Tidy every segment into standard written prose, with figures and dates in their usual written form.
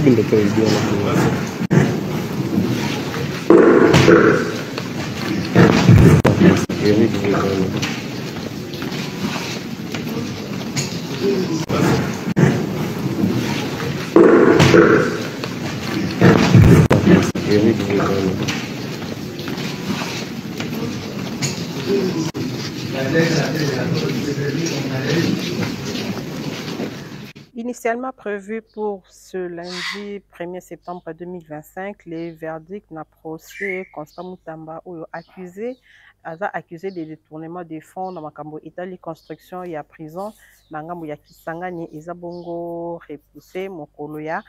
Bila karibia na Initialement prévu pour ce lundi 1er septembre 2025, les verdicts n'a procès Constant Mutamba ou accusé de détournement des fonds dans Makambo Italie construction et à prison Nangambo ya Kisangani Ezabongo repoussé Mokoloya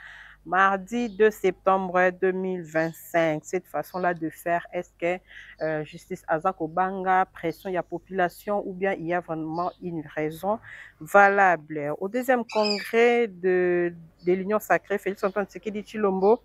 mardi 2 septembre 2025. Cette façon-là de faire, est-ce que justice Azako Banga, pression il y a population ou bien il y a vraiment une raison valable? Au deuxième congrès de l'Union sacrée, Félix Antoine Tshisekedi Tshilombo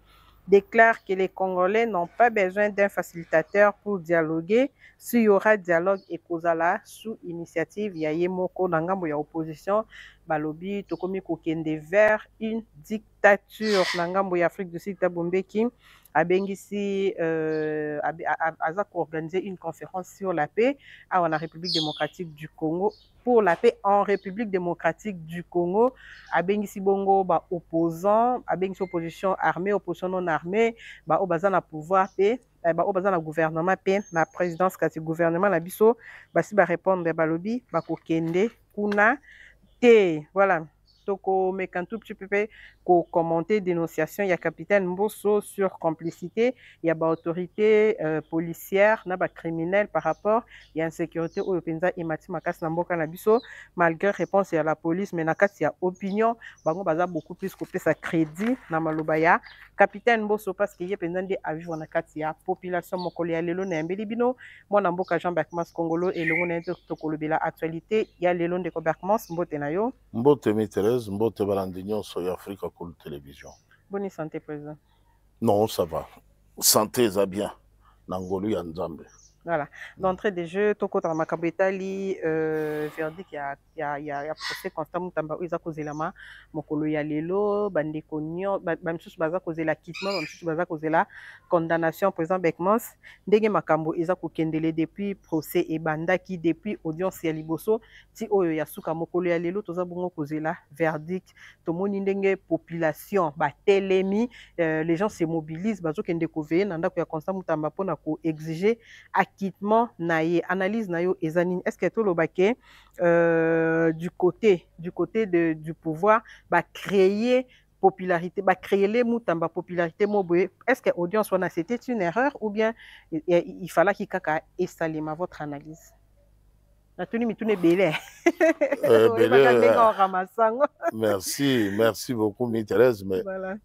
déclare que les Congolais n'ont pas besoin d'un facilitateur pour dialoguer. S'il y aura dialogue et Kozala sous initiative, Yaye Moko Nangambo ya opposition, Balobi, Tokomi Kokende vers une dictature. Nangambo ya Afrique du Sud, Tabombeki, Abengisi, Azak organiser une conférence sur la paix en République démocratique du Congo. Pour la paix en République démocratique du Congo, Abengisi Bongo, opposant, Abengisi opposition armée, opposition non armée, Obaza na pouvoir paix, Obaza na gouvernement paix, na présidence kati gouvernement na biso, basi ba répondre balobi, Kokende, kuna, te, voilà. Toko mekantou petit peu ko commenter dénonciation il y a capitaine Mbosso sur complicité il y a autorité policière na ba criminel par rapport il y a insécurité au penza imati makasi na mboka na biso malgré réponse ya la police mais na kati ya opinion bango baza beaucoup plus coupé sa crédit na maloba ya capitaine Mbosso parce qu'il y a penza de vivre na kati ya population mokolo ya lelo na mbeli bino mwana mboka Jean Berkmas Congolo et longo na tokolobela actualité ya lelo de Berkmas mbote na yo mbote mi Thérèse mbote balandinyo so ya Africa Cool Télévision. Bonne santé président. Non, ça va. Santé ça bien. Nangolu ya Nzambe. Voilà. D'entrée des jeux, Toko Tamakabo Itali, verdict, il y a procès Constant Mutamba, Isa Kozelama, Mokolo Yalelo, Bande Konyo, Bamchus Baza Kozela Kitman, Bamchus Baza Kozela, condamnation, président Beckmans, Ndege Makambo, Isa Kokendele depuis procès et Banda qui depuis audience Yaliboso, Ti Oyo Yasuka Mokolo Yalelo, Toza Bongo Kozela, verdict, Tomoni Ndenge population, Telemi, les gens se mobilisent, Bazo Kende Kove, Nanda Koya Constant Mutamba Pona ko exiger acquittement naïe analyse naïo ezanine est-ce que tout le baquet du côté du pouvoir va créer popularité va créer les moutamba popularité moboé est-ce que audience on a c'était une erreur ou bien il fallait qu'il kaka estaler ma votre analyse la tenue mitune belé merci beaucoup mi Thérèse mais voilà.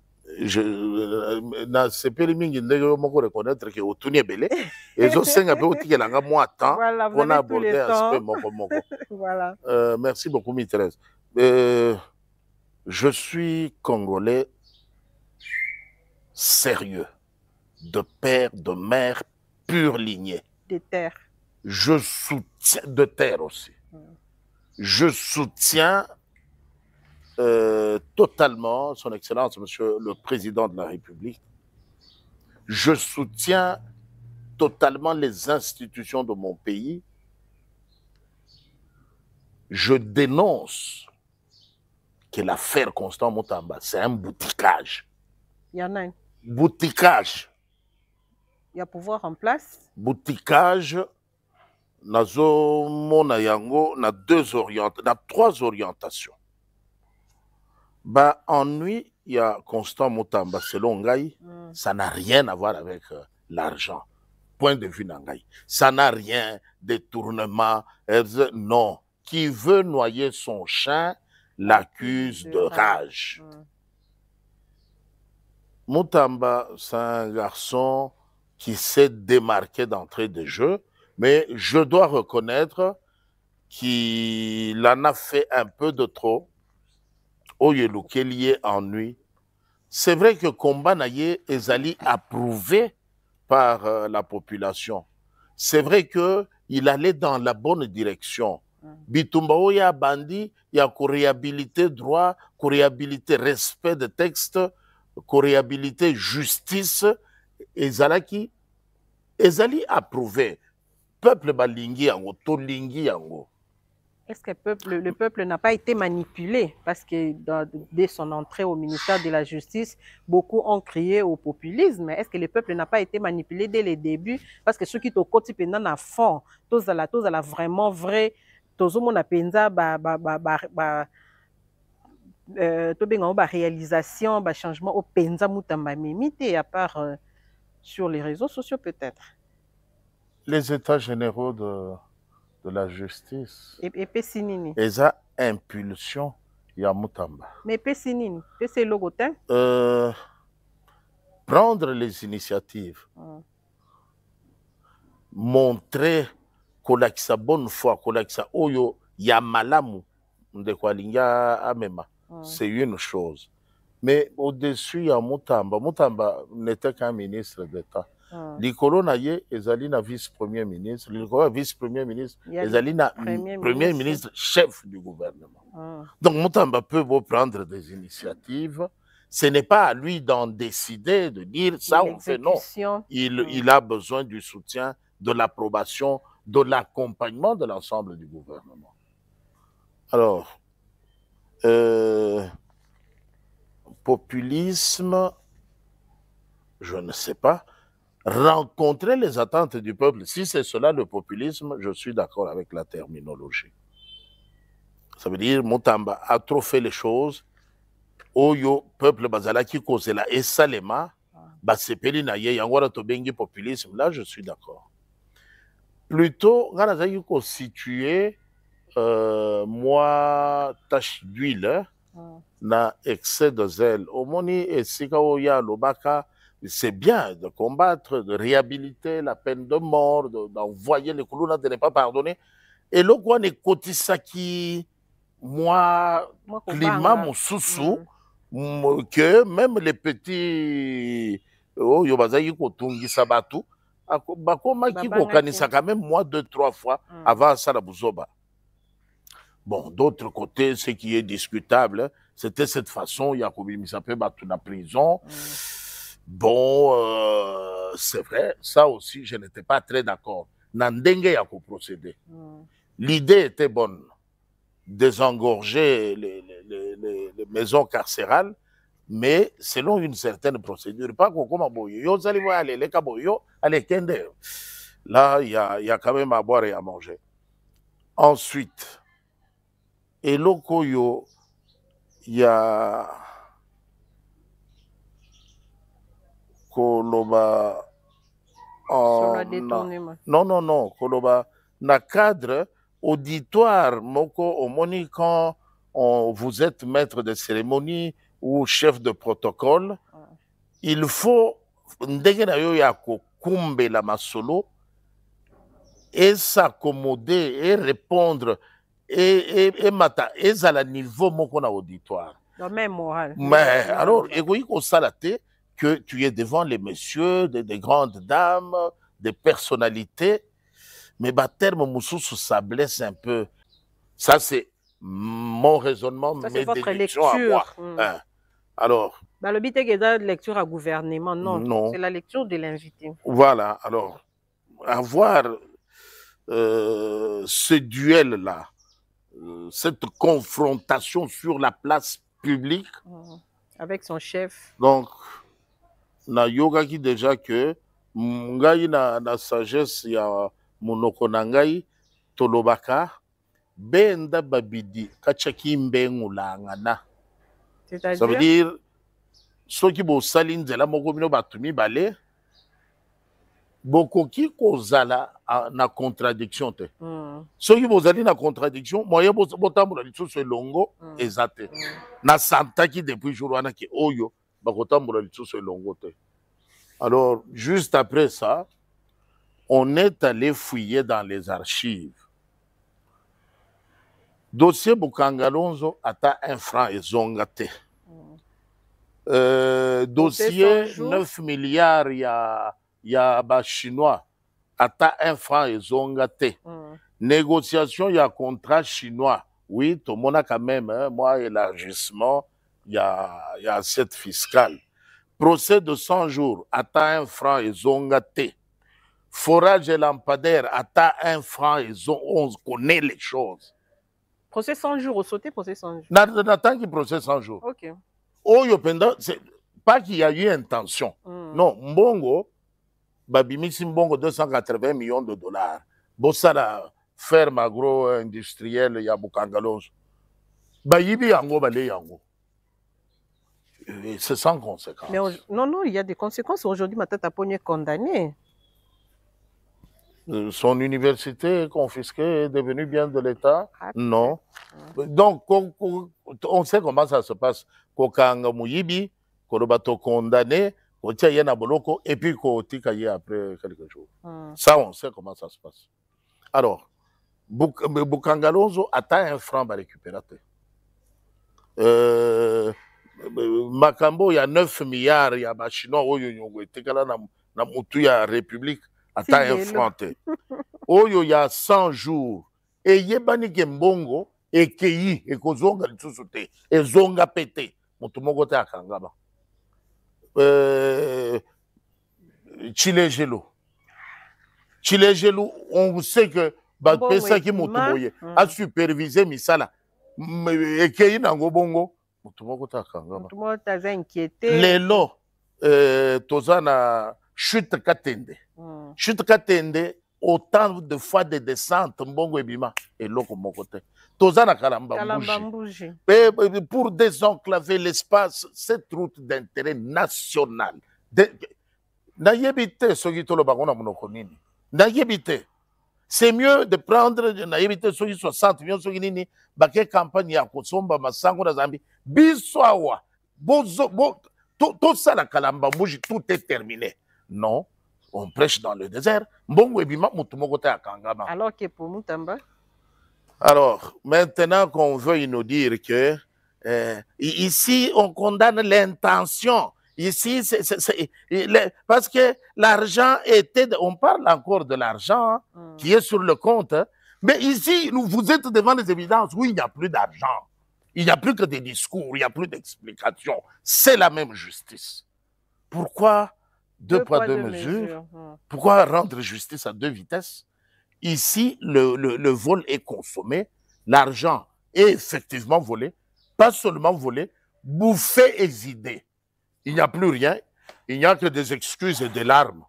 Na sepeli mingi ndenge moko reconnaître que otuni belé et zo senga pe otikela nga moi temps on a abordé aspect moko voilà merci beaucoup mi Thérèse je suis congolais sérieux de père de mère pure lignée de terre je soutiens de terre aussi je soutiens totalement son Excellence, Monsieur le Président de la République. Je soutiens totalement les institutions de mon pays. Je dénonce que l'affaire Constant Mutamba, c'est un boutiquage. Il y en a un. Boutiquage. Il y a pouvoir en place. Boutiquage. Nazo mona yango na trois orientations. Ennui, il y a Constant Mutamba, selon Ngaï, ça n'a rien à voir avec l'argent. Point de vue Nangaï. Ça n'a rien, détournement, non. Qui veut noyer son chien l'accuse de rage. Mutamba, c'est un garçon qui s'est démarqué d'entrée de jeu, mais je dois reconnaître qu'il en a fait un peu de trop. Lié ennui. C'est vrai que combat naye ezali approuvé par la population. C'est vrai que il allait dans la bonne direction. Bitumba oya bandi, il y a réhabilité droit, réhabilité respect de texte, réhabiliter justice ezalaki ezali approuvé peuple balingi yango to lingi yango. Est-ce que le peuple n'a pas été manipulé? Parce que dès son entrée au ministère de la Justice, beaucoup ont crié au populisme. Est-ce que le peuple n'a pas été manipulé dès le début? Parce que ceux qui ont côté pendant à fond, tous à la vraiment vrai, tous au monde a penza réalisation, changement au penza mutamba mimité à part sur les réseaux sociaux peut-être. Les états généraux de la justice. Et Pessinini. Eza impulsion ya mutamba. Mais Pessinini, c'est logotin. Prendre les initiatives. Montrer kolakisa bonne foi, kolakisa oyo ya malamu de kwalinga amema. C'est une chose. Mais au-dessus ya mutamba, mutamba n'était qu'un ministre d'État. Likolo na ye ezali na vice-premier ministre, likolo vice-premier ministre ezali na premier ministre chef du gouvernement. Donc Mutamba peut prendre des initiatives. Ce n'est pas à lui d'en décider, de dire ça on fait non. Il a besoin du soutien, de l'approbation, de l'accompagnement de l'ensemble du gouvernement. Alors, populisme, je ne sais pas. Rencontrer les attentes du peuple, si c'est cela le populisme, je suis d'accord avec la terminologie. Ça veut dire Mutamba a trop fait les choses. Oyo peuple bazala qui cause la et salema basepeli na ye yangora to bengi populisme, là je suis d'accord. Plutôt ngana za yuko situer moi tache d'huile na excès de zèle. Omoni esika oya lobaka. C'est bien de combattre, de réhabiliter la peine de mort, d'envoyer les couloirs, de ne pas pardonner. Et le quoi ne kotisaki, moi, climat, mon sous que même les petits, oh, yobazaki kotungi sabatu, bakoma ki kokanisa quand même moi 2-3 fois avant ça la buzoba. Bon, d'autre côté, ce qui est discutable, c'était cette façon, Yakobi Misape batu na prison. Bon, c'est vrai, ça aussi, je n'étais pas très d'accord. Nandenge yako procéder. L'idée était bonne, désengorger les maisons carcérales, mais selon une certaine procédure. Pas comme boyo, allez, kende. Là, il y a quand même à boire et à manger. Ensuite, et lokoyo, il y a koloba non koloba na cadre auditoire moko omoni quand vous êtes maître de cérémonie ou chef de protocole, il faut ndenge na yo ya kokumbela masolo et s'accommoder et répondre et mata ezala niveau moko na auditoire. Même moral. Mais alors egoyi ko salate que tu es devant les messieurs, des grandes dames, des personnalités, mais terme Moussoussou, ça blesse un peu. Ça, c'est mon raisonnement, ça, mes déductions à moi. Alors, le but est de la lecture à gouvernement, non. C'est la lecture de l'invité. Voilà, alors, avoir ce duel-là, cette confrontation sur la place publique. Avec son chef. Donc, na yoga qui déjà que ngai na sagesse ya monoko na ngai tolobaka benda babidi kachaki mbengulangana. Ça veut dire ceux qui bo salinzela moko bino batumi bale bokoki kozala na contradiction te. Ceux qui bozali na contradiction moyen botambola lisusu elongo ezate na santaki depuis jour wana ki oyo. Alors, juste après ça, on est allé fouiller dans les archives. Dossier Bukangalonzo ata 1 franc et zongate. Dossier 9 milliards ya ba chinois ata 1 franc et zongate. Négociation ya contrat chinois. Oui, tout le monde a quand même, moi, élargissement. Il y a assiette fiscale. procès de 100 jours, ata 1 franc et zonga T. Forage et lampadaire, ata 1 franc et on connaît les choses. Procès 100 jours, au sauté, procès 100 jours. N'attend qu'il procès 100 jours. Ok. Oh, c'est pas qu'il y a eu intention. Non, Mbongo, babimisi Mbongo 280 millions de dollars. Bossala, ferme agro-industrielle, ya Bukangalonzo. Bayibi yango, bale yango. C'est sans conséquence. Mais non, il y a des conséquences. Aujourd'hui, Matata Pogné est condamné. Son université est confisquée, est devenue bien de l'État? Non. Donc, on sait comment ça se passe. Kokanga Mouyibi, Kolobato condamné, Kotia Yena Boloko, et puis Kotika Yé après quelques jours. Ça, on sait comment ça se passe. Alors, Bukangalonzo atteint 1 franc à récupérer. Makambo, il y a 9 milliards, il y a des Chinois, il y a la République, atteint 1 franc. Il y a 100 jours. Et il y a des Mbongo, et Keyi, et Kozonga, et Zonga pété. Motumogote à Kangaba. Chile Gelo, on sait que Pesa qui Motumoye a supervisé Misala. Et Keyi Nango Bongo. Les lots, Tozana, chute Katende. Chute Katende, autant de fois de descente, Mbongo et Bima, et l'autre Mokote. Tozana Kalambambouji. Pour désenclaver l'espace, cette route d'intérêt national. N'ayébité, ce qui tolo bagona monokonini. N'ayébité. C'est mieux de prendre, n'ayébité, ce qui 60 millions, ce qui nini, baké campagne à Kosomba, Massango, Zambi. Biswawa, tout ça, la Kalambambouji, tout est terminé. Non, on prêche dans le désert. Mbongo Ebima, Mutumogote à Kangama. Alors que pour Moutamba? Alors, maintenant qu'on veut nous dire que ici, on condamne l'intention. Ici, parce que l'argent était, on parle encore de l'argent qui est sur le compte, mais ici, vous êtes devant les évidences où il n'y a plus d'argent. Il n'y a plus que des discours, il n'y a plus d'explications. C'est la même justice. Pourquoi deux poids, deux mesures? Pourquoi rendre justice à 2 vitesses? Ici, le vol est consommé, l'argent est effectivement volé, pas seulement volé, bouffé et vidé. Il n'y a plus rien, il n'y a que des excuses et des larmes.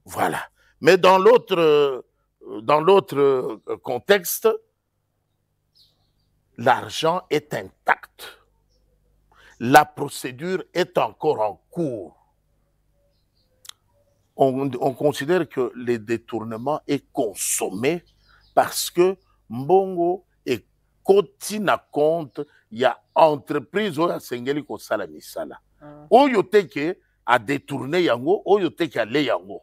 Voilà. Mais dans l'autre contexte, l'argent est intact. La procédure est encore en cours. On considère que le détournement est consommé parce que Mbongo est kotina compte, il y a entreprise où il y a sengeli ko sala misala. Oyo teke a détourné yango, oyo teke a le yango.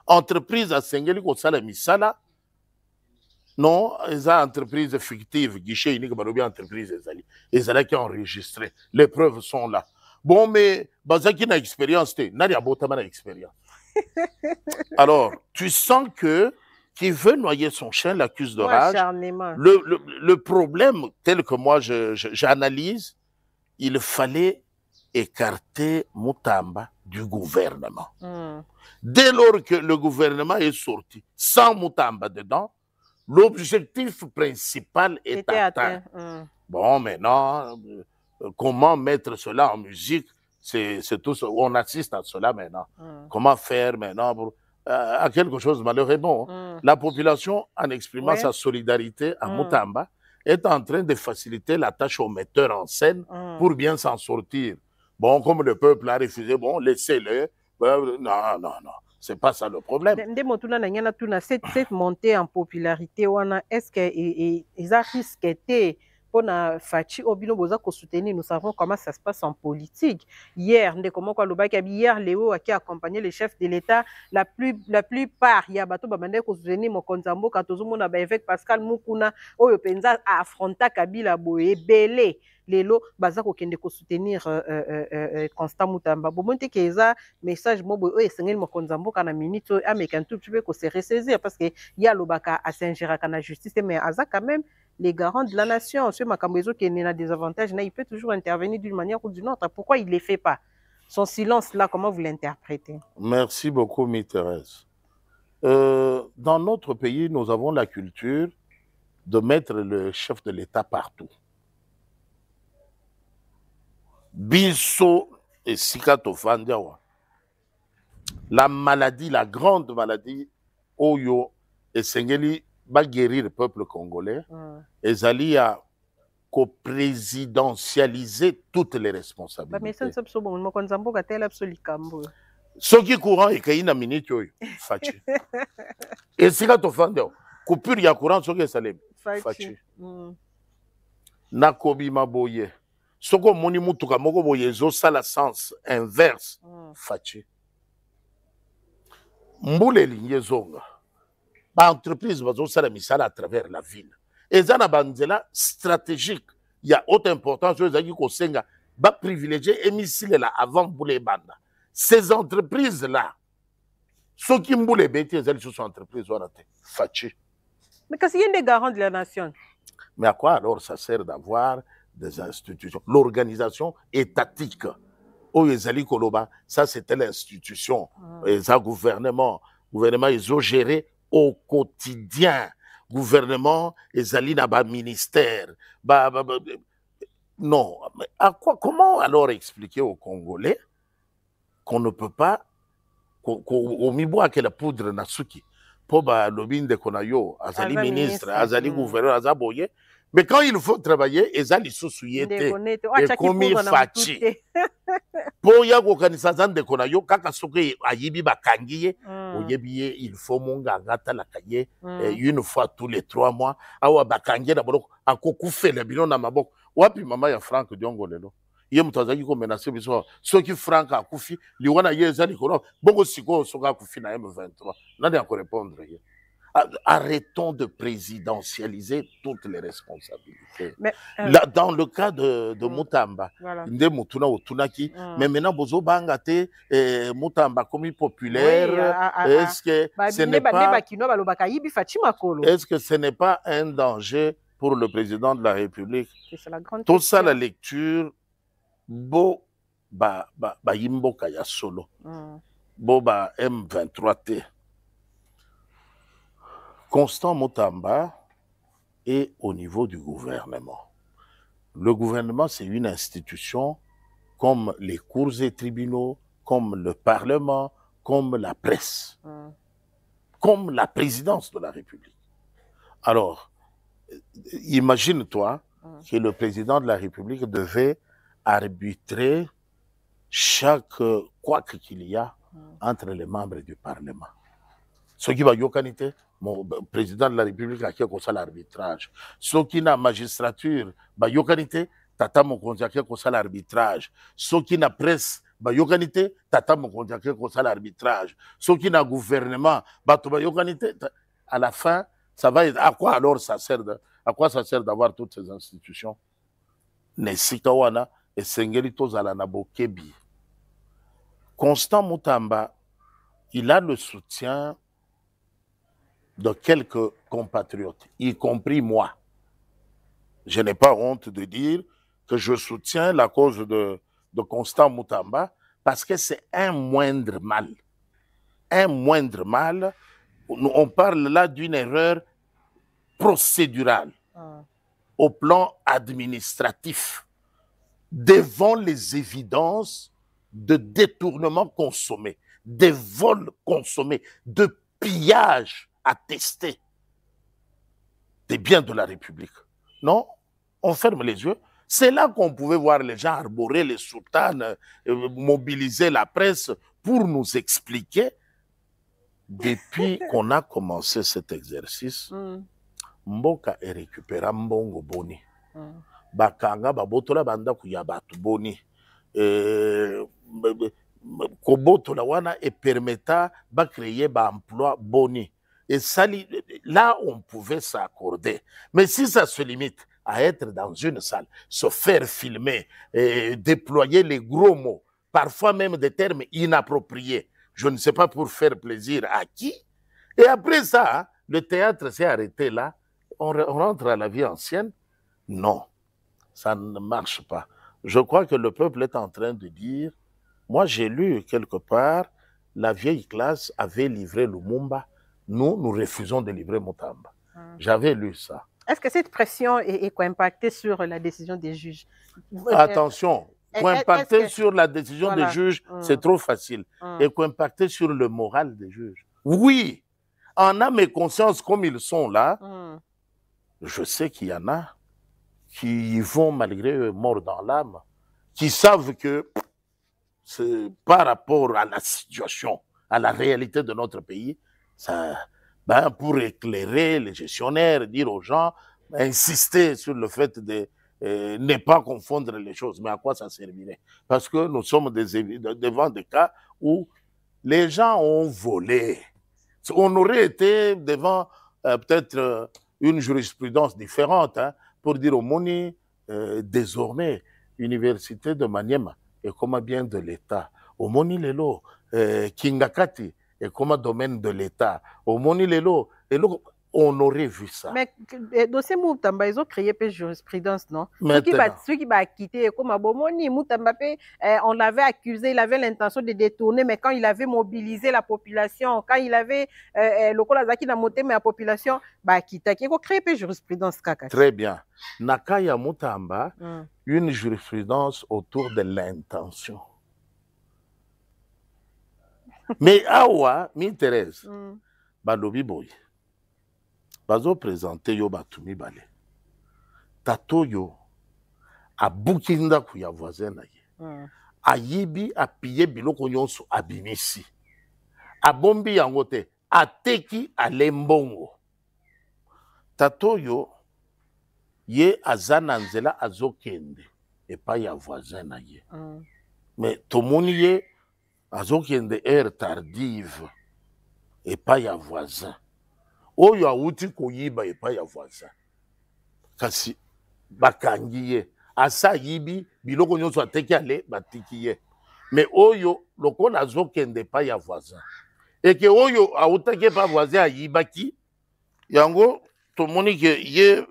Entreprise a sengeli ko sala misala. Non, les entreprises fictives, guichet unique, barobi entreprise ezali qui ont enregistré. Les preuves sont là. Bon, mais bazaki na expérience te, nari abotama na expérience. Alors, tu sens que qui veut noyer son chien l'accuse de rage. Le problème, tel que moi j'analyse, il fallait écarter Moutamba du gouvernement. Dès lors que le gouvernement est sorti, sans Moutamba dedans, l'objectif principal est atteint. Bon, maintenant, comment mettre cela en musique? C'est tout ça. On assiste à cela maintenant. Comment faire maintenant pour, à quelque chose malheureusement. La population, en exprimant sa solidarité à Moutamba, est en train de faciliter la tâche aux metteurs en scène pour bien s'en sortir. Bon, comme le peuple a refusé, bon, laissez-le. Non. C'est pas ça le problème. Cette montée en popularité, est-ce qu'ils a risqué pour Fachi Obino Boza ko soutenir? Nous savons comment ça se passe en politique. Hier, Léo qui a accompagné les chefs de l'État, la plupart, il y a bateau babande ko soutenir Mokonzambo Katozumo na avec Pascal Mukuna, Oyo Penza a affronté Kabila Boye Belé. Lelo bazako kende ko soutenir Constant Moutamba. Bomonte keza message mobo o esengeli Mokonzambo kana minute ameka tout petit peu ko se ressaisir parce que ya lobaka a s'ingérer kana justice mais aza quand même les garants de la nation. Ce Makambezo qui est a des avantages, il peut toujours intervenir d'une manière ou d'une autre. Pourquoi il ne les fait pas? Son silence-là, comment vous l'interprétez? Merci beaucoup, Thérèse. Dans notre pays, nous avons la culture de mettre le chef de l'État partout. Biso et Sikatofandiawa. La maladie, la grande maladie, Oyo et Sengeli va guérir le peuple congolais. Et Zali a présidentialiser toutes les responsabilités. Ce qui courant et qu'il y a une minute, Fachi. Et si tu fais coupure, il y a courant, ce qui est salé. Fachi. Nakobi maboye. Ce que moni mutuka moko boye zo ça la sens inverse. Fachi. Mboule ligne zonga. Ba entreprise bazo ça la misala à travers la ville. Et ça na banzela stratégique. Il y a haute importance aux amis qu'on s'enga va privilégier émissile là avant boule banda. Ces entreprises là, ceux qui mboule bêtis, elles sont entreprises Fachi. Mais qu'est-ce qu'il y a des garants de la nation? Mais à quoi alors ça sert d'avoir des institutions? L'organisation étatique. Au Yezali Koloba, ça c'était l'institution. Et ça gouvernement, ils ont géré au quotidien. Gouvernement, Ezali na ba ministère. Non, mais à quoi, comment alors expliquer aux Congolais qu'on ne peut pas, au miboa que la poudre nasuki, pour l'obin de Konayo, Azali ministre, Azali gouverneur, Azaboye, mais quand il faut travailler, Ezali sous-souyete, et commis fachi. Pour yago kanisazan de Konayo, Kakasuke ayibi bakangiye, oyebiye, il faut mon gata la kaye, une fois tous les 3 mois, awa bakangiye d'abord, à koku fait le bilan dans ma boque. Wapi mama ya Franck Diongo lelo. Ye mutazaki ko menacer biso. Soki Franck akufi, liwana ye ezali kono. Bongo siko soka akufi na M23. Nani ako répondre ye. Arrêtons de présidentialiser toutes les responsabilités. Mais, là, dans le cas de Mutamba, Nde Mutuna Otunaki, mais maintenant Bozo Bangate, Mutamba comme populaire, est-ce que ce n'est pas un danger pour le président de la République? Tout ça, la lecture, Bo Yimbo Kaya Solo, Bo M23T. Constant Mutamba est au niveau du gouvernement. Le gouvernement, c'est une institution comme les cours et tribunaux, comme le Parlement, comme la presse, comme la présidence de la République. Alors, imagine-toi que le président de la République devait arbitrer chaque couac qu'il y a entre les membres du Parlement. Ce qui va yokanité, mon président de la République a qui a l'arbitrage. Ce qui n'a magistrature, bah yokanité, tata mon condition qui a l'arbitrage. Ce qui n'a presse, bah yokanité, tata mon condition qui a l'arbitrage. Ce qui n'a gouvernement, bah yokanité. À la fin, ça va être, à quoi alors ça sert d'avoir toutes ces institutions? Nesikawana et Sengelito Zalanabo Kebi. Constant Mutamba, il a le soutien de quelques compatriotes, y compris moi. Je n'ai pas honte de dire que je soutiens la cause de Constant Mutamba parce que c'est un moindre mal. Un moindre mal. On parle là d'une erreur procédurale au plan administratif devant les évidences de détournement consommé, de vols consommés, de pillage attesté des biens de la République. Non, on ferme les yeux. C'est là qu'on pouvait voir les gens arborer les soutanes, mobiliser la presse pour nous expliquer. Depuis qu'on a commencé cet exercice, Mboka est récupéré Mbongo Boni. Bakanga babotola banda kuyabatu Boni. Kobotola wana et permettant de créer un emploi Boni. Et ça, là, on pouvait s'accorder. Mais si ça se limite à être dans une salle, se faire filmer, déployer les gros mots, parfois même des termes inappropriés, je ne sais pas pour faire plaisir à qui. Et après ça, le théâtre s'est arrêté là. On rentre à la vie ancienne. Non, ça ne marche pas. Je crois que le peuple est en train de dire Moi, j'ai lu quelque part, la vieille classe avait livré Lumumba. Nous refusons de livrer Mutamba. J'avais lu ça. Est-ce que cette pression est impactée sur la décision des juges? Attention, impacter que... sur la décision des juges, c'est trop facile. Et impacter sur le moral des juges. Oui, en âme et conscience comme ils sont là, je sais qu'il y en a qui y vont malgré eux, morts dans l'âme, qui savent que par rapport à la situation, à la réalité de notre pays, ça, ben, pour éclairer les gestionnaires, dire aux gens, insister sur le fait de ne pas confondre les choses. Mais à quoi ça servirait? Parce que nous sommes devant des cas où les gens ont volé. On aurait été devant peut-être une jurisprudence différente, hein, pour dire au Moni, désormais, l'université de Maniema est comme un bien de l'État. Au Moni Lelo, Kingakati est comme un domaine de l'État. Au Moni Lelo, on aurait vu ça. Mais dossier Mutamba, ils ont créé une jurisprudence, non? Ceux qui va quitter, comme Abomoni, Mutamba, on l'avait accusé, il avait l'intention de détourner, mais quand il avait mobilisé la population, quand il avait le Kolazaki n'a monté, mais la population, bah, quitter, il a créé une jurisprudence. Très bien. Nakaya Mutamba, une jurisprudence autour de l'intention. Mais awa, m'intéresse. Balobi boy. Bazo présenter yo batumi bale. Tato yo a bukinda kuya voisin na ye. A yibi a pillé biloko nyonso abimisi. A bombi yango te, a teki a lembongo. Tato yo ye azana nzela azokende et pas ya voisin na ye. Mais tomoni ye azokende heure tardive et pas ya voisin. Oyo awuti koyiba et pas ya voisin. Kasi bakangi ye asa yibi biloko nyonso ateki ale batiki ye. Mais oyo lokola azokende pa ya voisin. Et que oyo awutaki pa voisin ayibaki yango tomoni ke ye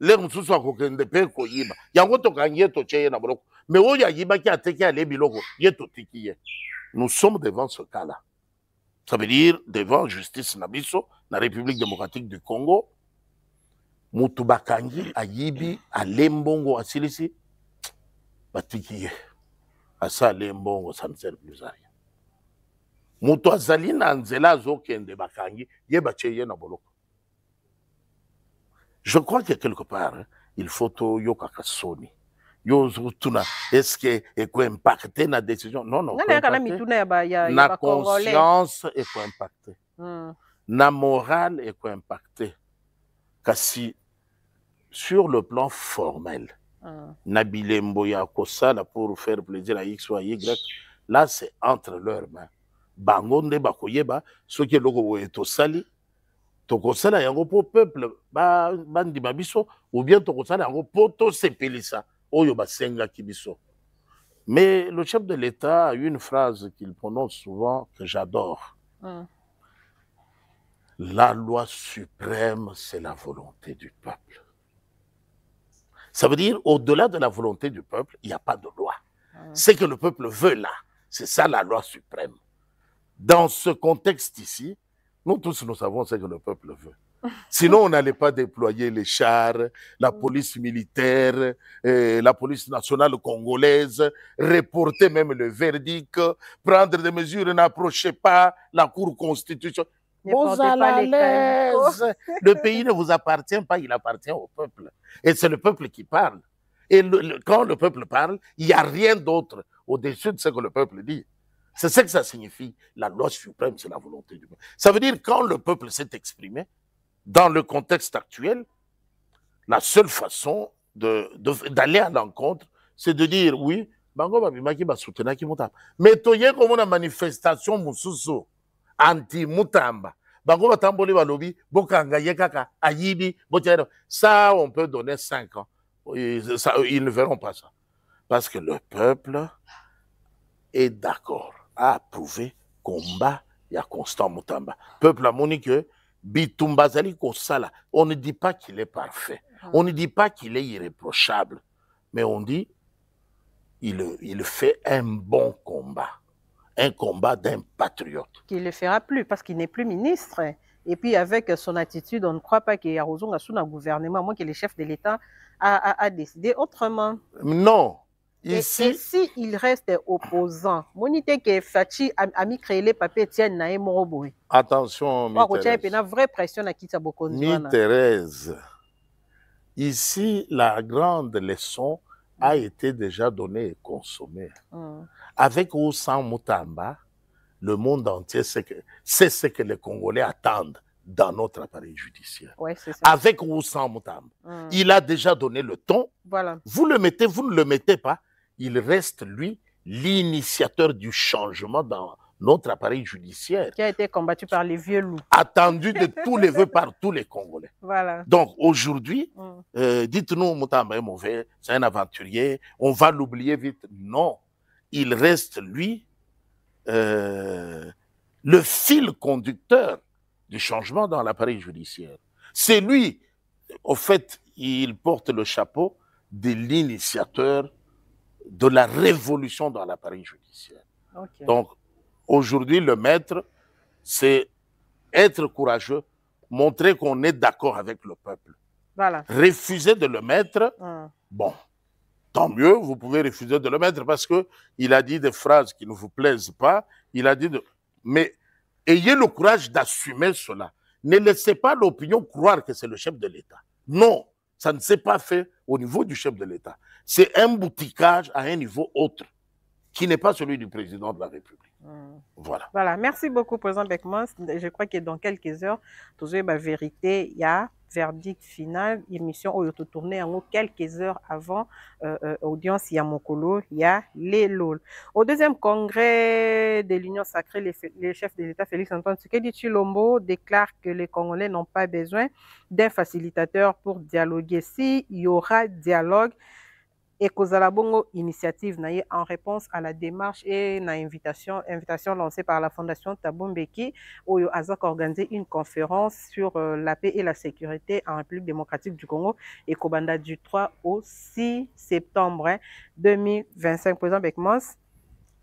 le mususu akokende pe koyiba. Yango tokangi ye toche ye na boloko. Mais oyo ayibaki ateki ale biloko ye totiki ye. Nous sommes devant ce cas-là. Ça veut dire devant justice nabiso, la République démocratique du Congo, Mutubakangi ayibi alembongo asilisi batikiye. Asa alembongo ça ne sert plus à rien. Mutu azali na nzela azokende bakangi ye bacheye na boloko. Je crois que quelque part, hein, il faut to yokaka soni. Est-ce que est quoi impacté na décision? Non, non. Na conscience est quoi impacté. Na morale est quoi impacté. Kasi sur le plan formel, Nabilembo ya kosala pour faire plaisir à X ou à Y, là c'est entre leurs mains. Bangonde bakoyeba, ce qui est logo etosali, tokosala yango po peuple bandi babiso, ou bien tokosala yango po to sepelisa. Mais le chef de l'État a une phrase qu'il prononce souvent que j'adore. La loi suprême, c'est la volonté du peuple. Ça veut dire, au-delà de la volonté du peuple, il n'y a pas de loi. Ce que le peuple veut là, c'est ça la loi suprême. Dans ce contexte ici, nous tous, nous savons ce que le peuple veut. Sinon, on n'allait pas déployer les chars, la police militaire, la police nationale congolaise, reporter même le verdict, prendre des mesures, n'approchez pas la Cour constitutionnelle. Vous allez à l'aise. Le pays ne vous appartient pas, il appartient au peuple. Et c'est le peuple qui parle. Et quand le peuple parle, il n'y a rien d'autre au-dessus de ce que le peuple dit. C'est ce que ça signifie. La loi suprême, c'est la volonté du peuple. Ça veut dire quand le peuple s'est exprimé, dans le contexte actuel, la seule façon d'aller à l'encontre, c'est de dire oui, mais toye comme une manifestation mususu anti-Mutamba. Ça, on peut donner 5 ans. Ils ne verront pas ça. Parce que le peuple est d'accord à approuver combat et à Constant Mutamba. Peuple a monique Bitumbazali Kosala, on ne dit pas qu'il est parfait. On ne dit pas qu'il est irréprochable. Mais on dit, il fait un bon combat. Un combat d'un patriote. Qui ne le fera plus parce qu'il n'est plus ministre. Et puis avec son attitude, on ne croit pas qu'il y a un gouvernement, à moins que le chef de l'État a décidé autrement. Non. Ici, et si il reste opposant, monite que Fachi a mis créé les papiers tiennent na moroboy. Attention, une vraie pression à qui ça Thérèse. Ici, la grande leçon a été déjà donnée et consommée. Avec ou sans Mutamba, le monde entier sait ce que les Congolais attendent dans notre appareil judiciaire. Ouais, ça. Avec ou sans Mutamba. Il a déjà donné le ton. Voilà. Vous le mettez, vous ne le mettez pas. Il reste, lui, l'initiateur du changement dans notre appareil judiciaire. Qui a été combattu par les vieux loups. Attendu de tous les vœux par tous les Congolais. Voilà. Donc aujourd'hui, dites-nous, Mutamba est mauvais, c'est un aventurier, on va l'oublier vite. Non, il reste, lui, le fil conducteur du changement dans l'appareil judiciaire. C'est lui, au fait, il porte le chapeau de l'initiateur de la révolution dans l'appareil judiciaire. Okay. Donc, aujourd'hui, le maître, c'est être courageux, montrer qu'on est d'accord avec le peuple. Voilà. Refuser de le mettre, bon, tant mieux, vous pouvez refuser de le mettre parce qu'il a dit des phrases qui ne vous plaisent pas, il a dit mais ayez le courage d'assumer cela. Ne laissez pas l'opinion croire que c'est le chef de l'État. Non, ça ne s'est pas fait au niveau du chef de l'État. C'est un boutiquage à un niveau autre, qui n'est pas celui du président de la République. Voilà. Voilà. Merci beaucoup, président Beckman. Je crois que dans quelques heures, tout la vérité, il y a verdict final, émission où il a tourné en quelques heures avant audience Yamokolo, il y a les LOL. Au deuxième congrès de l'Union sacrée, le chef de l'État Félix Antoine Tshisekedi Tshilombo déclare que les Congolais n'ont pas besoin d'un facilitateur pour dialoguer. S'il y aura dialogue, et Kozalabongo initiative en réponse à la démarche et une invitation lancée par la Fondation Thabo Mbeki, où Azak a organisé une conférence sur la paix et la sécurité en République démocratique du Congo et Kobanda du 3 au 6 septembre 2025. Président Beckman,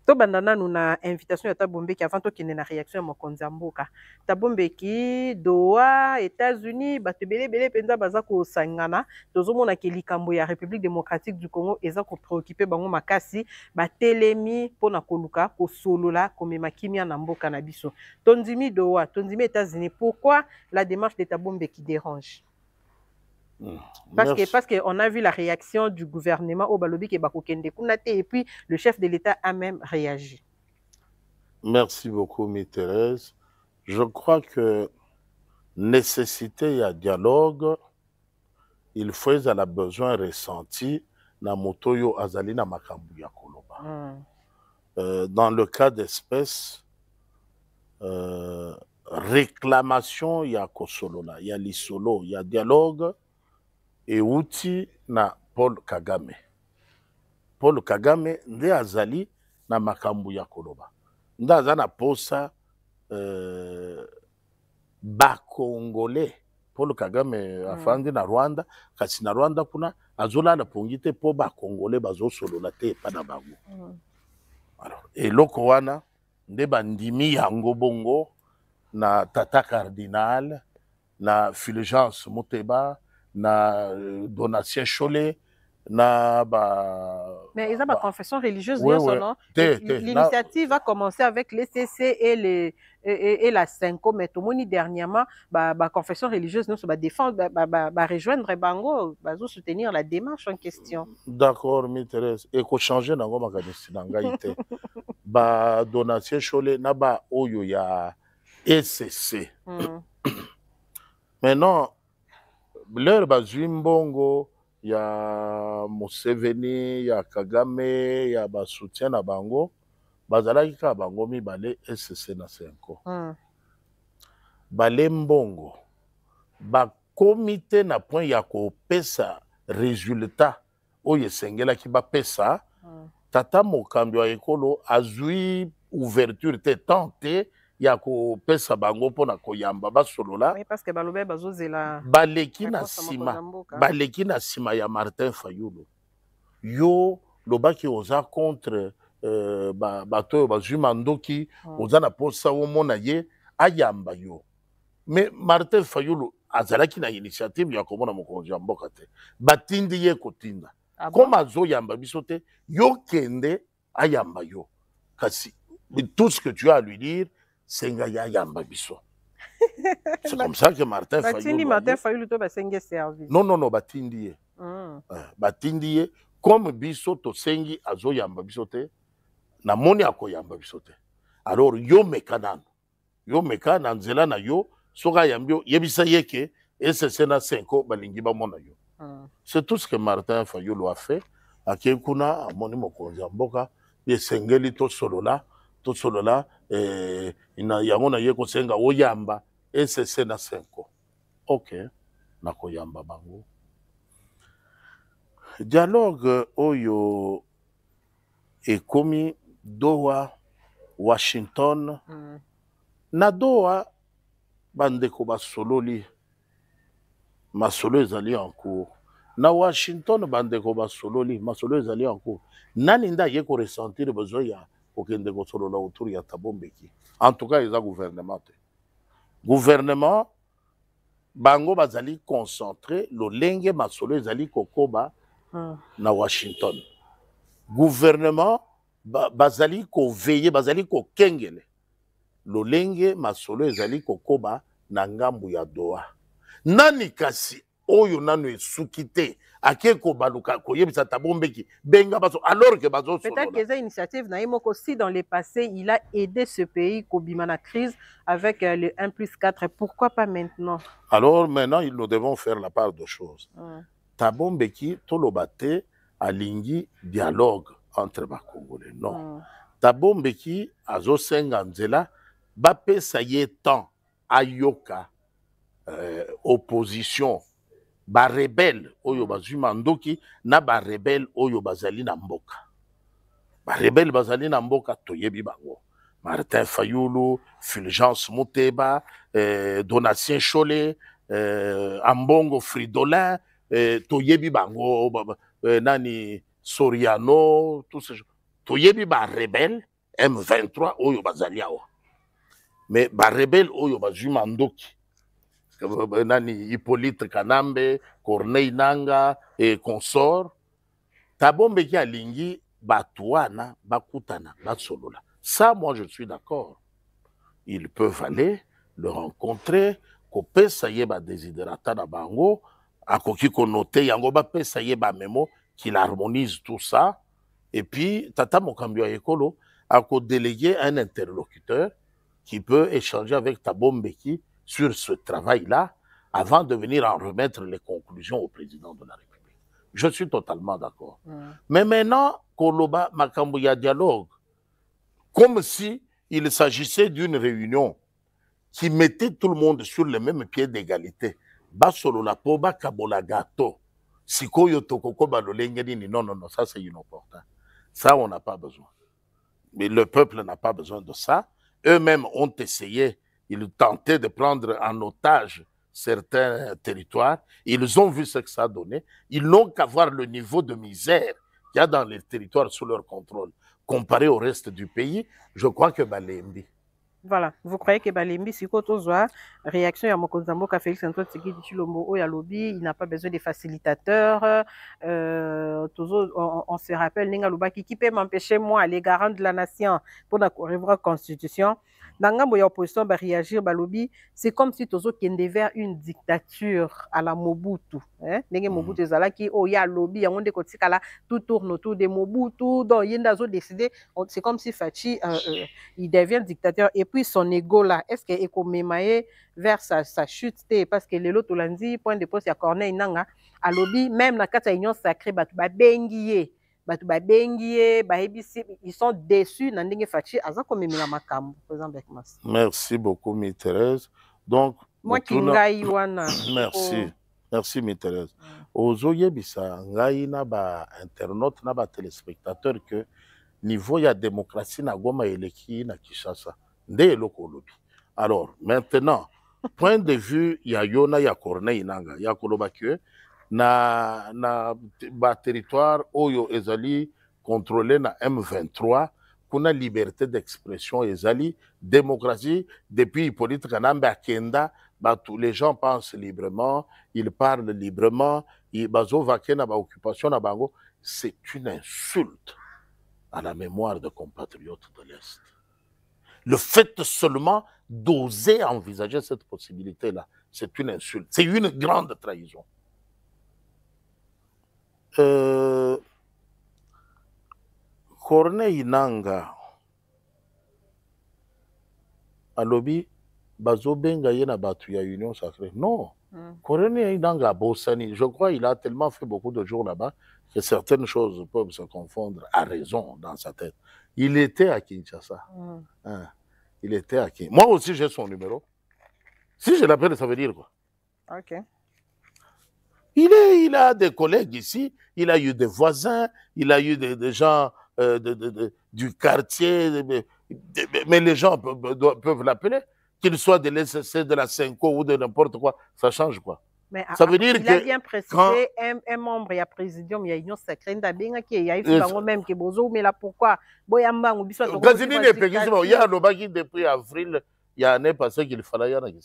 to bandana nous na invitation ya Thabo Mbeki avant to kende na réaction ya mokonzi mboka. Thabo Mbeki Doha États-Unis batebele penza baza ko sangana tozomona ke likambo ya République démocratique du Congo eza ko préoccuper bango makasi batelemi pona koluka ko solola komema kimia na mboka na biso. Tondimi Doha, tondimi États-Unis, pourquoi la démarche de Thabo Mbeki dérange? Parce qu'on a vu la réaction du gouvernement au Balobi et puis le chef de l'État a même réagi. Merci beaucoup, Thérèse. Je crois que nécessité et dialogue, il faut y a besoin ressenti na motoyo azali na makambu ya koloba. Dans le cas d'espèce, réclamation ya kosolola, ya lisolo, ya dialogue, et outi na Paul Kagame. Paul Kagame nde azali na makambu ya koloba. Nde azana posa Congolais. Paul Kagame afandi na Rwanda, kasi na Rwanda kuna azola na pongite po Congolais bazo solola te pa na bango. Alors, eloko wana nde bandimi yango bongo na Tata Cardinal, na Fulgence Moteba, na Donatien Cholet, na mais ils ont ma confession religieuse, oui, non? L'initiative va commencer avec les CC et la Senko, mais tout le monde dernièrement, confession religieuse, nous va défendre, rejoindre Bango, va soutenir la démarche en question. D'accord, mi Thérèse. Et qu'on change dans ma gaïté. Donatien Cholet, na oyo ya SCC. Maintenant, leur Bazuimbongo, il y a Museveni, il y a Kagame, il y a soutien na bango, bazalaki ka bango mi bale SCC na Senko. Bale mbongo, ba comité na point ya ko pesa résultat oye sengela ki ba pesa, tata mokambi wa ekolo azui ouverture te tente ya ko pesa bango pona koyamba basolola. Oui, parce que balobe bazozela baleki na sima ya Martin Fayulu. Yo lobaki oza contre bato oyo bazwi mandoki oza na posa omona ye ayamba yo. Mais Martin Fayulu azalaki na initiative ya komona mokonzi ya mboka te, batindi ye kotinda. Comme azoyamba biso te, yo kende ayamba yo. Kasi tout ce que tu as à lui dire, c'est nga ya yamba biso. C'est comme ça que Martin Fayulu. Batindi Martin Fayulu to basenge service. Non non non, batindi ye. Batindi ye comme biso to sengi azoyamba biso te, na moni akoyamba biso te. Alors yo mekanano. Yo mekana nzela na yo soka yambio yebisa yeke SSC na 5 balingi ba mona yo. C'est tout ce que Martin Fayulu a fait. Akekuna amoni mokonzi ya mboka yesengeli to solola ina yango na ye kosenga oyamba SSC na 5. OK, na koyamba bango. Dialogue oyo ekomi Doha, Washington. Na Doha bandeko basololi masolo ezali en cours. Na Washington bandeko basololi masolo ezali en cours. Nani nda ye ko ressentir besoin ya okende ko solola autour ya Thabo Mbeki. En tout cas, ils ont gouvernement. Gouvernement bango bazali concentré lolenge masolo ezali kokoba na Washington. Gouvernement bazali ko veiller, bazali ko kengele lolenge masolo ezali kokoba na ngambu ya Doha. Nani kasi oyo nanu esuki te akeko baluka koyebisa Thabo Mbeki benga baso alors que bazo solo. Peut-être que ces initiatives naimoko aussi dans le passé il a aidé ce pays kobima na crise avec le 1+4. Pourquoi pas maintenant? Alors maintenant nous devons faire la part de choses. Thabo Mbeki tolobate alingi dialogue entre ba Congolais. Non. Thabo Mbeki azo senga nzela bapesa ye temps ayoka opposition ba rebelle oyo bazwi mandoki na ba rebelle oyo bazali na mboka. Ba rebelle bazali na mboka toyebi bango. Martin Fayulu, Fulgence Muteba, Donatien Cholet, Ambongo Fridolin, toyebi bango nani Soriano, tout ce toyebi ba rebelle M23 oyo bazali awa. Mais ba rebelle oyo bazwi mandoki nani Hippolyte Kanambe, Corneille Nanga et consort. Thabo Mbeki alingi batouana bakutana basolola. Ça moi je suis d'accord. Ils peuvent aller le rencontrer, kopesa yeba desiderata na bango, akoki konote yango bapesa yeba memo qu'il harmonise tout ça et puis tata mokambi ya ekolo ako déléguer un interlocuteur qui peut échanger avec Thabo Mbeki sur ce travail-là avant de venir en remettre les conclusions au président de la République. Je suis totalement d'accord. Mais maintenant, Koloba Makambuya dialogue, comme si il s'agissait d'une réunion qui mettait tout le monde sur le même pied d'égalité. Basolo la poba kabola gato. Sikoyo tokoko balolengeni, non, non, non, ça c'est inopportun. Ça, on n'a pas besoin. Mais le peuple n'a pas besoin de ça. Eux-mêmes ont essayé. Ils tentaient de prendre en otage certains territoires. Ils ont vu ce que ça a donné. Ils n'ont qu'à voir le niveau de misère qu'il y a dans les territoires sous leur contrôle. Comparé au reste du pays, je crois que Balembi. Voilà, vous croyez que Balembi, si vous réaction à Mokonzamboka Félix Antoine Tshisekedi Tshilombo Oyalobi, il n'a pas besoin de facilitateurs. On se rappelle, Nenga Lubaki, qui peut m'empêcher, moi, les garants de la nation, pour la constitution. Nangambo ya opposition va réagir balobi, c'est comme si tozo kende vers une dictature à la Mobutu, hein? Nenge Mobutu ezalaki o ya lobby yango nde kotikala tout tourne autour de Mobutu, donc yenda zo décider, c'est comme si Fachi il devient dictateur et puis son ego là, est-ce que ekomemaye vers sa chute parce que lelo tolandi point de poste ya Corneille Nanga à lobby même na kata union sacrée batu ba bengiye ils sont déçus. Merci beaucoup, Mi-Thérèse. Donc, moi qui merci. Merci, Mi-Thérèse. Ozoye bisa ngai na ba internaute na ba téléspectateurs que niveau ya démocratie na Goma eleki na Kinshasa. Nde eloko lobi. Alors, maintenant, point de vue ya Yona ya Corneille Nanga, ya koloba que na ba territoire oyo ezali contrôlé na M23, kuna liberté d'expression ezali, démocratie, depuis Hippolyte Kanambe Akenda, bah, tous les gens pensent librement, ils parlent librement, ils bazovake na ba occupation na bango, c'est une insulte à la mémoire de compatriotes de l'Est. Le fait seulement d'oser envisager cette possibilité-là, c'est une insulte, c'est une grande trahison. Corneille Nangaa alobi bazobenga ye na batu ya Union Sacrée. Non. Corneille Nangaa Bossani, je crois qu'il a tellement fait beaucoup de jours là-bas que certaines choses peuvent se confondre à raison dans sa tête. Il était à Kinshasa. Hein. Il était à Kinshasa. Moi aussi, j'ai son numéro. Si je l'appelle, ça veut dire quoi? Ok. Il a des collègues ici, il a eu des voisins, il a eu des gens du quartier, mais les gens peuvent l'appeler, qu'il soit de l'SSC, de la Cinco ou de n'importe quoi, ça change quoi. Mais ça veut dire il a bien précisé, un membre, il y a présidium, il y a Union Sacrée, il y a même qui bozo, mais là pourquoi? Il y a depuis avril, il y a un an passé qu'il fallait y aller.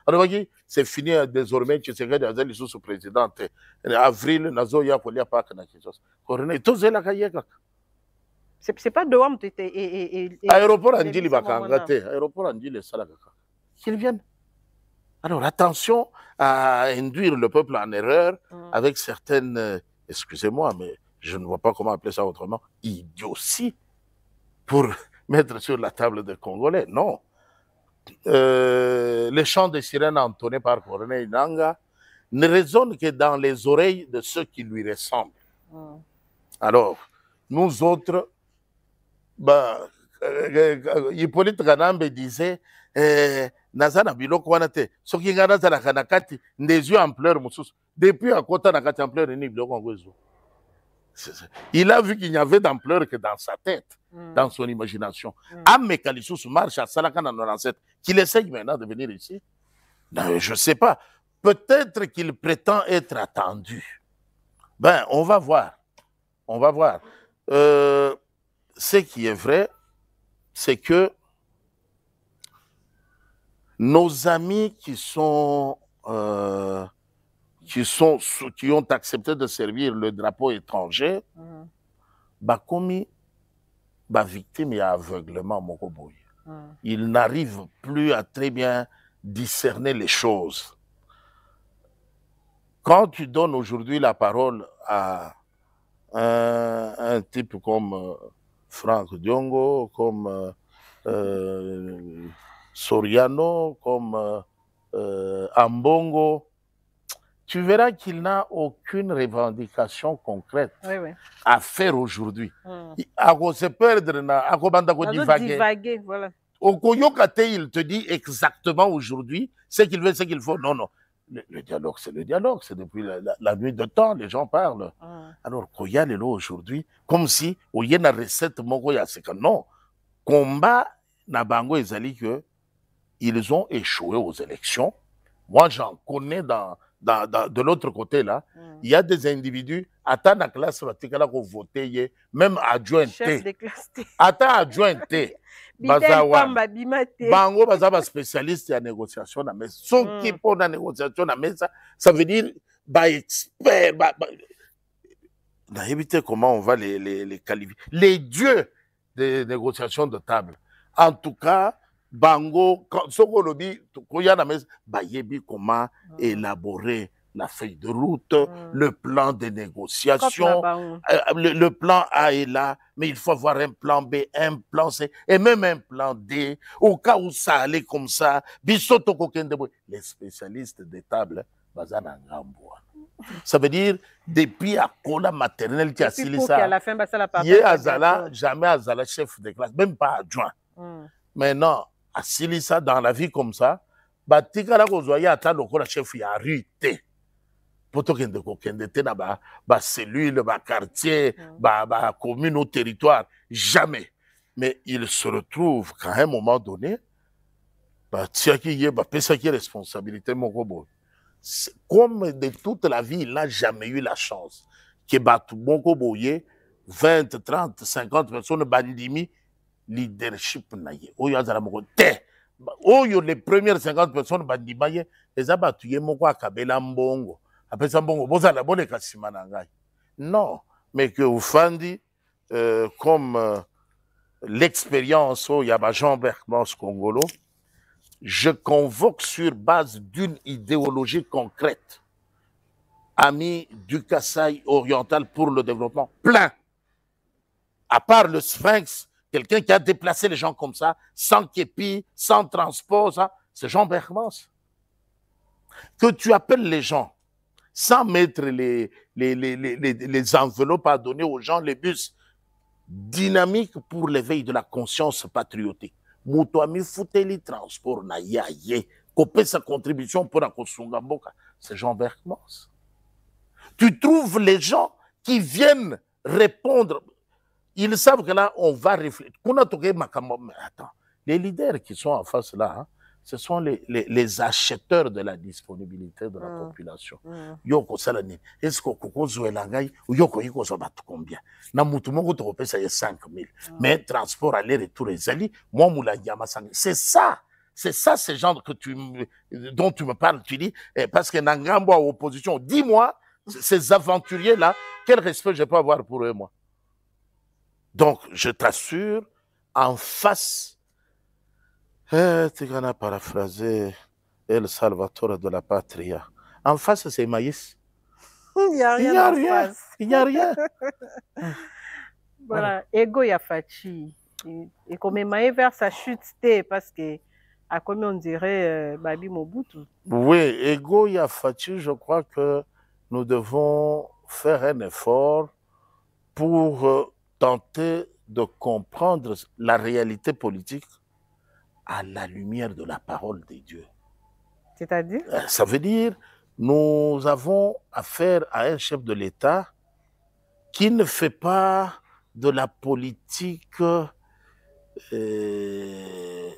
Alors, c'est fini désormais, tu sais que les sous président avril, Nazo ya Kolia Park na Kinshasa. C'est pas dehors, aéroport Andili Bakangate, aéroport Andili Salakaka. Qu'ils viennent. Alors, attention à induire le peuple en erreur avec certaines, excusez-moi, mais je ne vois pas comment appeler ça autrement, idiotie pour mettre sur la table des Congolais. Non. Les chants de sirènes entonnés par Corneille Nangaa ne résonnent que dans les oreilles de ceux qui lui ressemblent. Alors, nous autres, bah, Hippolyte Kanambe disait Nazana biloko wana te soki nga nazalaka na kati ndezwi ampleur mosusu depuis akota na kati ampleur ni biloko yango ezwa. Il a vu qu'il n'y avait d'ampleur que dans sa tête, dans son imagination. Ameka lisusu marche à Salaka na 97, qu'il essaye maintenant de venir ici. Non, je ne sais pas. Peut-être qu'il prétend être attendu. Ben, on va voir. On va voir. Ce qui est vrai, c'est que nos amis qui ont accepté de servir le drapeau étranger, bakomi, victime et aveuglement, Mokoboy. Ils n'arrivent plus à très bien discerner les choses. Quand tu donnes aujourd'hui la parole à un type comme Franck Diongo, comme Soriano, comme Ambongo, tu verras qu'il n'a aucune revendication concrète à faire aujourd'hui. À se perdre, à divaguer, voilà. Au Koyokate, il te dit exactement aujourd'hui ce qu'il veut, ce qu'il faut. Non, non. Le dialogue, c'est le dialogue. C'est depuis la nuit de temps, les gens parlent. Alors, Koyal est là aujourd'hui, comme si, il y a une recette, c'est que non. Combat, Nabango et Zali, ils ont échoué aux élections. Moi, j'en connais de l'autre côté, là. Il y a des individus, attends la classe, voter, même adjoint. Attends adjoint. Bango baza spécialiste en négociation na mesa. Soki pour la négociation na mesa, ça veut dire expert. On a évité comment on va les qualifier. Les dieux des négociations de table. En tout cas, Bango, soko lobi, koya na mesa, yebi comment élaborer la feuille de route, le plan de négociation, le plan A est là, mais il faut avoir un plan B, un plan C, et même un plan D, au cas où ça allait comme ça. Les spécialistes des tables, ça veut dire, depuis à la maternelle qui a signé ça, il y a jamais Azala chef de classe, même pas adjoint. Maintenant, à ça dans la vie comme ça, Batikala Gozoya attend encore la chef y a rue. Poto kende ko kende te na ba cellule, ba quartier, ba commune ou territoire, jamais. Mais il se retrouve qu'à un moment donné, tiaki ye ba pesa ki responsabilité moko. Comme de toute la vie, il n'a jamais eu la chance que Batu Moko Boye 20, 30, 50 personnes, bandimi, leadership naye. Oyo azala moko te. Oyo les premières 50 personnes bandimaye, les abattuye moko akabela mbongo. Après ça mbongo, bozala bone kasima na ngai. Non, mais que Oufandi, comme l'expérience au Yaba Jean Berkmans Congolo, je convoque sur base d'une idéologie concrète. Amis du Kasaï oriental pour le développement, plein. À part le Sphinx, quelqu'un qui a déplacé les gens comme ça, sans képi, sans transport, c'est Jean Berkmans. Que tu appelles les gens, sans mettre les enveloppes à donner aux gens, les bus dynamiques pour l'éveil de la conscience patriotique. Moutouami Fouteli transport na yaye, copé sa contribution pour la Kosungamboka, c'est Jean Berkmans. Tu trouves les gens qui viennent répondre, ils savent que là, on va réfléchir. Attends, les leaders qui sont en face là, hein, ce sont les acheteurs de la disponibilité de la population. Yoko salani, est-ce que Koko Zouelangai ou Yoko Yoko Zobat combien? Na Moutumongo te ça y est 5 000. Mais transport aller-retour les alliés, moi Moula Yamasang. C'est ça, ces gens dont tu me parles, tu dis, parce que Nangambo à opposition, dis-moi, ces aventuriers-là, quel respect je peux avoir pour eux, moi? Donc, je t'assure, en face, tu as paraphrasé El Salvatore de la Patria. En face, c'est maïs. Il n'y a rien. Il n'y a rien. Voilà, Ego Yafachi. Et comme Maï vers sa chute, parce que, à comme on dirait, Babi Mobutu. Oui, Ego Yafachi, je crois que nous devons faire un effort pour tenter de comprendre la réalité politique à la lumière de la parole de Dieu. C'est-à-dire? Ça veut dire, nous avons affaire à un chef de l'État qui ne fait pas de la politique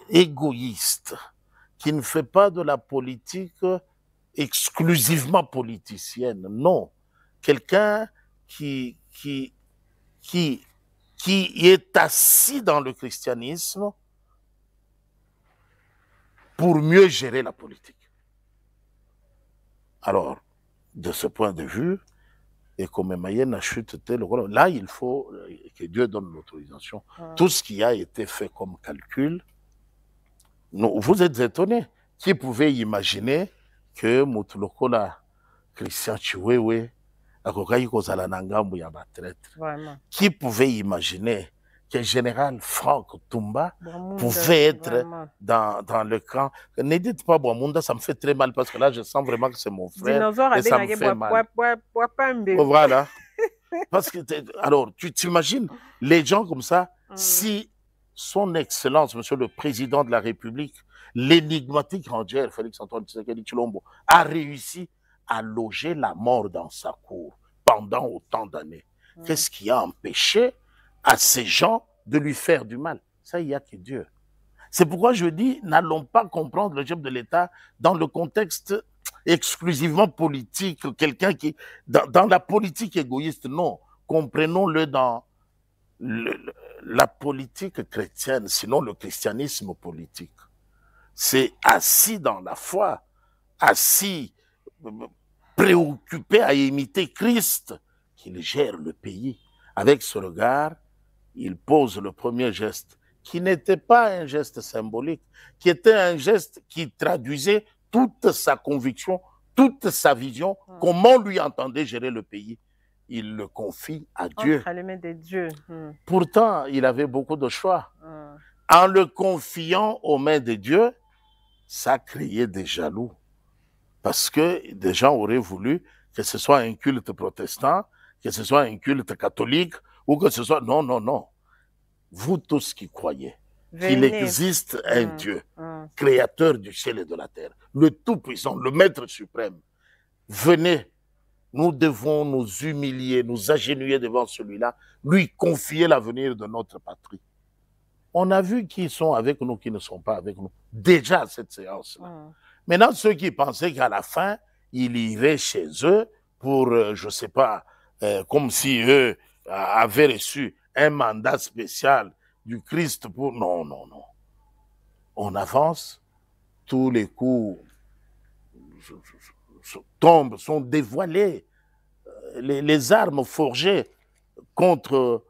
égoïste, qui ne fait pas de la politique exclusivement politicienne. Non. Quelqu'un qui est assis dans le christianisme pour mieux gérer la politique. Alors, de ce point de vue, et comme Mayenne a chuté, là, il faut que Dieu donne l'autorisation. Tout ce qui a été fait comme calcul, vous êtes étonnés. Qui pouvait imaginer que Moutulokola, Christian Chiwewe, qui pouvait imaginer que le général Franck Toumba pouvait être dans le camp. Ne dites pas Boamunda, ça me fait très mal parce que là, je sens vraiment que c'est mon frère. Et ça me fait mal. Voilà. Parce que, alors, tu t'imagines, les gens comme ça, si son Excellence, Monsieur le Président de la République, l'énigmatique rangère Félix-Antoine Tshisekedi Tshilombo, a réussi à loger la mort dans sa cour pendant autant d'années. Qu'est-ce qui a empêché à ces gens de lui faire du mal? Ça, il n'y a que Dieu. C'est pourquoi je dis, n'allons pas comprendre le chef de l'État dans le contexte exclusivement politique, quelqu'un qui, dans la politique égoïste, non. Comprenons-le dans la politique chrétienne, sinon le christianisme politique. C'est assis dans la foi, assis, préoccupé à imiter Christ, qu'il gère le pays. Avec ce regard, il pose le premier geste, qui n'était pas un geste symbolique, qui était un geste qui traduisait toute sa conviction, toute sa vision, comment lui entendait gérer le pays. Il le confie à Dieu. Entre les mains de Dieu. Pourtant, il avait beaucoup de choix. En le confiant aux mains de Dieu, ça créait des jaloux. Parce que des gens auraient voulu que ce soit un culte protestant, que ce soit un culte catholique, ou que ce soit... Non, non, non. Vous tous qui croyez qu'il existe un Dieu, créateur du ciel et de la terre, le Tout-Puissant, le Maître suprême, venez, nous devons nous humilier, nous agenouiller devant celui-là, lui confier l'avenir de notre patrie. On a vu qui sont avec nous, qui ne sont pas avec nous, déjà à cette séance-là. Maintenant, ceux qui pensaient qu'à la fin, il irait chez eux pour, je ne sais pas, comme si eux, avait reçu un mandat spécial du Christ pour... Non, non, non. On avance, tous les coups tombent, sont dévoilés. Les armes forgées contre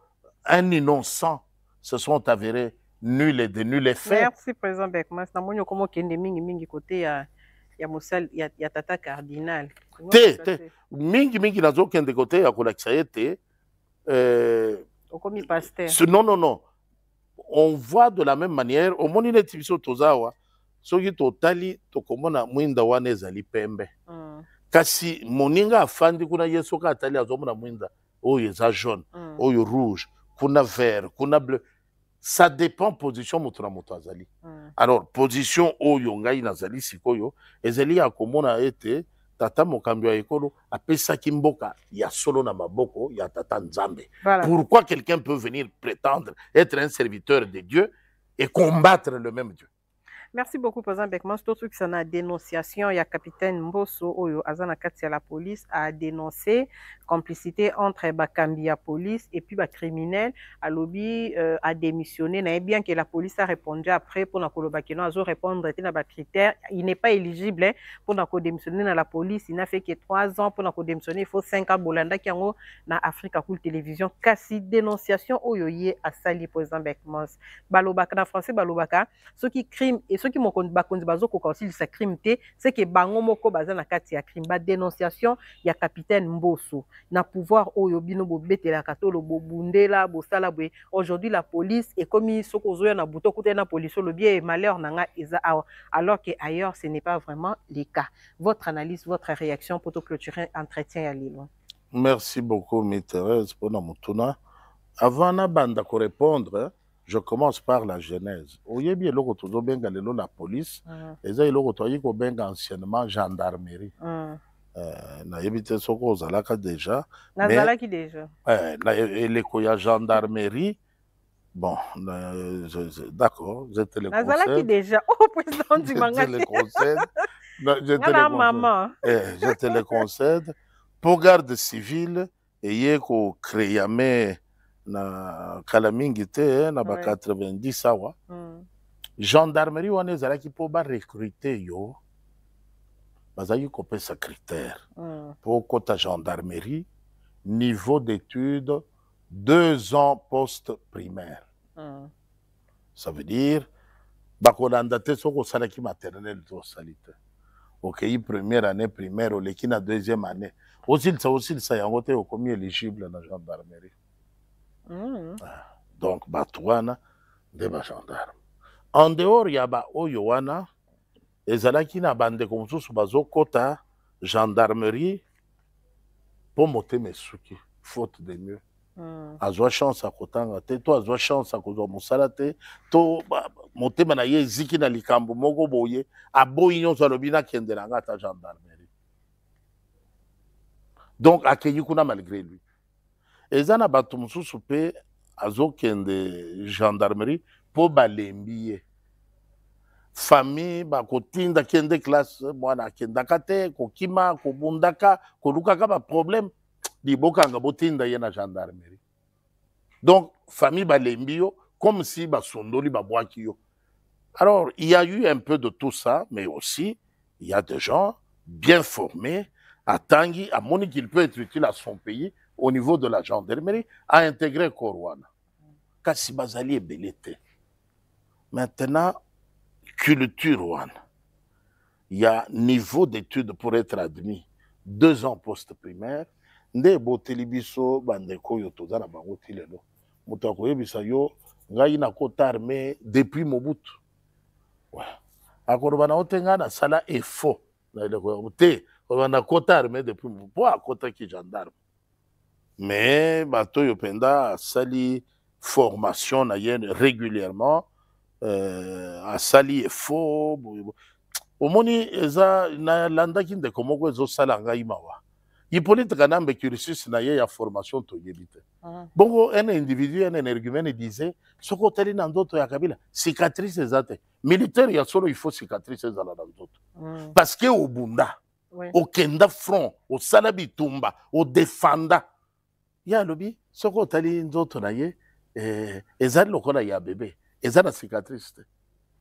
un innocent se sont avérées nulles et de nuls effets. Merci, Président Beckman. Namonyo komo kende mingi côté ya Moussal, ya Tata Cardinal. Mingi nazo kende côté ya kolakisa ete. Okomi pasteur. Non, non, non. On voit de la même manière, au moni neti biso tozawa, soki totali tokomona mwinda wana ezali pembe. Kasi moninga afandi kuna yeso ka atali azomona mwinda oyo eza jaune, oyo rouge, kuna vert, kuna bleu. Ça dépend position moto na moto azali. Alors position oyo ngai nazali sikoyo ezali ya komona ete tata mokambi ya ekolo apesaki mboka ya solo na maboko ya tata Nzambe. Voilà. Pourquoi quelqu'un peut venir prétendre être un serviteur de Dieu et combattre le même Dieu? Merci beaucoup, Président Beckman. C'est tout ça na dénonciation. Il y a capitaine Mbosso Oyo Azana Katia la police a dénoncé complicité entre Bakambi la police et puis criminel à lobby a démissionné. Mais bien que la police a répondu après pour Nakolobakino a répondre à des critères. Il n'est pas éligible pour démissionner dans la police. Il n'a fait que 3 ans pour démissionner. Il faut 5 ans Bolanda qui en na Africa Cool Télévision. Kasi dénonciation Oyo yé a sali Président Beckman. Balobaka na français Balobaka. Ceux qui criment et ceux qui m'ont bakonzi bazo ko aussi sa crime té c'est que bango moko baza na kati ya crime ba dénonciation ya capitaine Mbosso na pouvoir oyo bino bo betela katolo bo bundela bo sala bwe. Aujourd'hui la police est comme soko zoya na buto kote na police le bien malheur nanga eza alors que ailleurs ce n'est pas vraiment le cas. Votre analyse, votre réaction pour tout clôturer entretien ya lilo. Merci beaucoup Thérèse pour na mutuna. Avant na banda ko répondre, je commence par la genèse. Oyebi eloko tozo benga lelo la police, eza eloko toyi ko benga anciennement gendarmerie. Na yebite soko ozalaka déjà. Nazalaki déjà. Na eleko ya gendarmerie. Bon, d'accord, je te le conseille. Nazalaki déjà. Oh président du manga. Je te le concède. Je te le concède. Pour garde civile, eyeko créame na kalamingi te na ba 90 awa gendarmerie wana ezalaki po ba recruter yo bazaki kopesa critère pour kota gendarmerie niveau d'études 2 ans post-primaire. Ça veut dire bakolanda te soko salaki maternelle to salite. OK, première année primaire oleki na deuxième année. Aussi ça yango te okomi éligible na gendarmerie. Donc, Batouana, de ba gendarme. En dehors, il y a ba Oyoana, et Zalaki na bande comme sous bazo kota gendarmerie pour monter mes souki, faute de mieux. Azwa chance à kotanga te, to azwa chance à kozo musalate, to monter manaye ziki na likambo moko boye, aboyi nyonso alobina kendelanga ta gendarmerie. Donc, accueilli kuna malgré lui. Ezana bato mususu pe azokende gendarmerie po balembi ye. Famille bakotinda kende classe mwana akendaka te kokima kobundaka kolukaka ba problème libokanga botinda ye na gendarmerie. Donc famille balembi yo comme si basondoli babwaki yo. Alors il y a eu un peu de tout ça, mais aussi il y a des gens bien formés à Tanguy, à Moni qu'il peut être utile à son pays au niveau de la gendarmerie, à intégrer Korwana. Kasi bazali ebelete. Maintenant, culture one. Il y a niveau d'études pour être admis. 2 ans post-primaire. Nde boteli biso bandeko yo tozana bango tilelo. Moto akoyebisa yo ngai na kota armée depuis Mobutu. Ouais. Akorobana otenga na sala effort. Na eleko te, na kota armée depuis Mobutu. Po akota ki gendarme. Mais bato yo penda sali formation na yen régulièrement a sali effort. Omoni eza na landa ki ndeko moko ezo sala ngai mawa. Hippolyte Kanambe cursus na ye ya formation to yebite. Bongo un individu un énergumène disait ce côté na ndoto ya Kabila cicatrice ezate. Militaire ya solo il faut cicatrice ezala na ndoto. Parce que au bunda au kenda front au sala bitumba au défenda ya lobi Ce qu'on t'a dit, d'autres naïe, et ça, le qu'on a ya bébé, et ça, la cicatrice.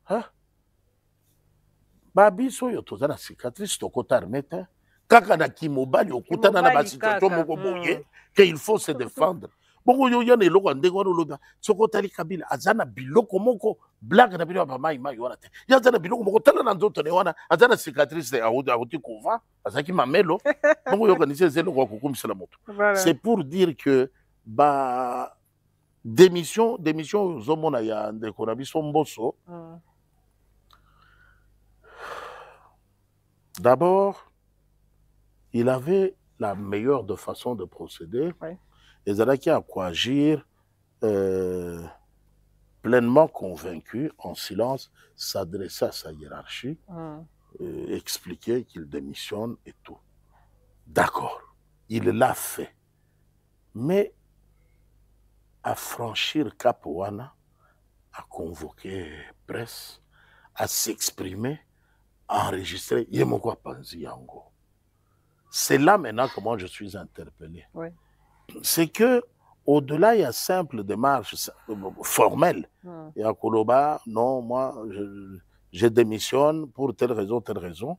Hein? Babi, so yo, toza la cicatrice, to kota armete. Kaka na kimobali, okuta na ba situation moko boye, qu'il faut se défendre. Bongo yo yana eloko ndeko no loba. Soko tali Kabila, azana biloko moko, blague na biloko ba mai mai wana te. Ya azana biloko moko tala na nzoto ne wana, azana cicatrice a oti kova, azaki mamelo. Bongo yo kanise zelo kwa kukumisa la moto. C'est pour dire que ba démission zomona ya ndeko na biso mboso. D'abord, il avait la meilleure de façon de procéder. Oui. Et Zalaki a quoi agir pleinement convaincu, en silence, s'adresser à sa hiérarchie, expliquer qu'il démissionne et tout. D'accord, il l'a fait. Mais à franchir Capouana, à convoquer presse, à s'exprimer, à enregistrer, Yemoko Panzi Yango. C'est là maintenant que moi je suis interpellé. Oui. C'est que au-delà, il y a simple démarche formelle. Il y a Koloba, non, moi, je démissionne pour telle raison, telle raison.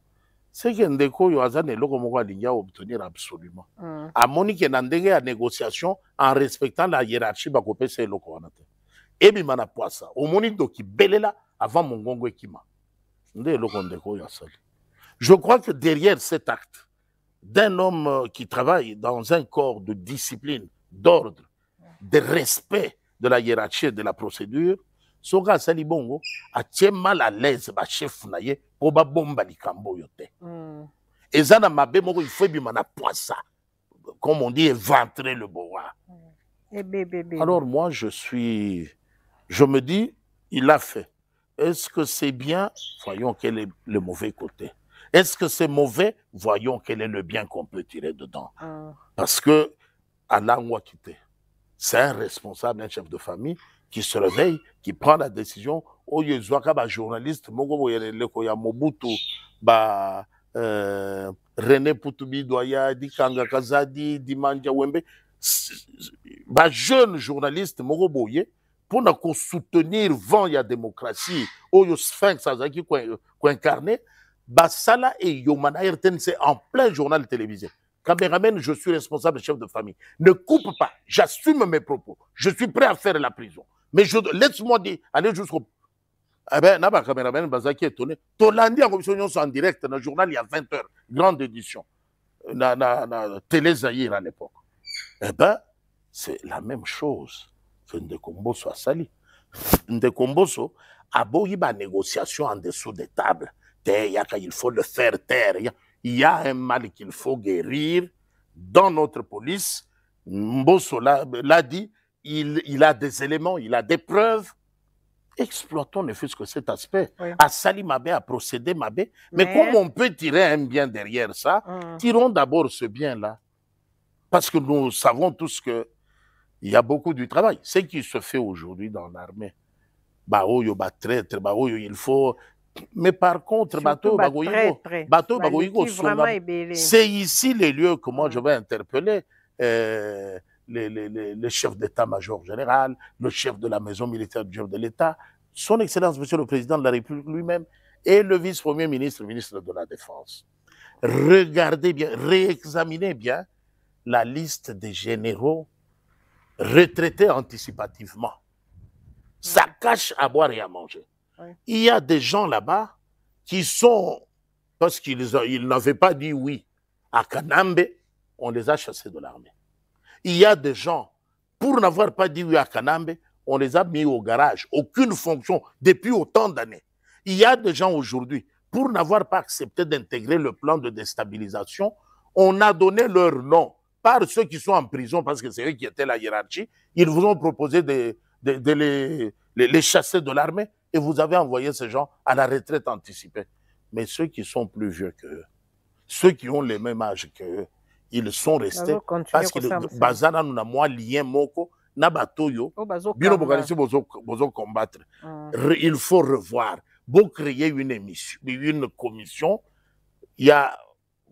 C'est que Ndeko Yoazan et Lokomoko Alinga obtenir absolument. À Monique Nandenge à négociation en respectant la hiérarchie Bakopé, c'est Lokoanate. Et bien, mana poisa. Au Monique Doki Belela avant mon Gongo Ekima. Je crois que derrière cet acte, d'un homme qui travaille dans un corps de discipline, d'ordre, de respect de la hiérarchie et de la procédure, Soga Sali Bongo a tient mal à l'aise ba chef naye pour ba bomba likambo yote. Et ça na mabe moko il faut bimana poissa, comme on dit, éventrer le bois. Alors moi je me dis, il l'a fait. Est-ce que c'est bien? Voyons quel est le mauvais côté. Est-ce que c'est mauvais? Voyons quel est le bien qu'on peut tirer dedans. Parce que Alain Ouakité, c'est un responsable, un chef de famille qui se réveille, qui prend la décision. Oh, il y a un journaliste, Mobutu, René Poutoubi Doya, Di Kanga Kazadi, Di Manja Wembe, jeune journaliste, Mogoboye, pour nous soutenir vent la démocratie, oh, il Sphinx, qui incarné. Basala et Yomana RTN, c'est en plein journal télévisé. Caméraman, je suis responsable chef de famille. Ne coupe pas, j'assume mes propos. Je suis prêt à faire la prison. Mais laisse-moi dire, aller jusqu'au. Eh bien, n'a caméraman, Bazaki est étonné. Tolandi en commission en direct, dans le journal, il y a 20h, grande édition. Télé Zahir à l'époque. Eh bien, c'est la même chose que Ndekomboso a sali. Ndekomboso a beau y avoir négociation en dessous des tables. Il faut le faire taire. Il y a un mal qu'il faut guérir dans notre police. Mbosso l'a dit, il a des éléments, il a des preuves. Exploitons ne fût-ce que cet aspect. Oui. À Sali Mabé, à procéder Mabé. Mais comme on peut tirer un bien derrière ça, tirons d'abord ce bien-là. Parce que nous savons tous qu'il y a beaucoup du travail. Ce qui se fait aujourd'hui dans l'armée, il faut. Mais par contre, c'est ici les lieux que moi je vais interpeller le chef d'état-major général, le chef de la maison militaire du chef de l'État, son Excellence, Monsieur le Président de la République lui-même, et le vice-premier ministre, ministre de la Défense. Regardez bien, réexaminez bien la liste des généraux retraités anticipativement. Ça cache à boire et à manger. Il y a des gens là-bas qui sont, parce qu'ils n'avaient pas dit oui à Kanambe, on les a chassés de l'armée. Il y a des gens, pour n'avoir pas dit oui à Kanambe, on les a mis au garage, aucune fonction depuis autant d'années. Il y a des gens aujourd'hui, pour n'avoir pas accepté d'intégrer le plan de déstabilisation, on a donné leur nom par ceux qui sont en prison, parce que c'est eux qui étaient la hiérarchie, ils vous ont proposé de les chasser de l'armée. Et vous avez envoyé ces gens à la retraite anticipée. Mais ceux qui sont plus vieux qu'eux, ceux qui ont le même âge qu'eux, ils sont restés parce que Bazana nous a moins lien moko na batoyo bino bokanisi bozo combattre. Il faut revoir, bon créer une émission, une commission, il y a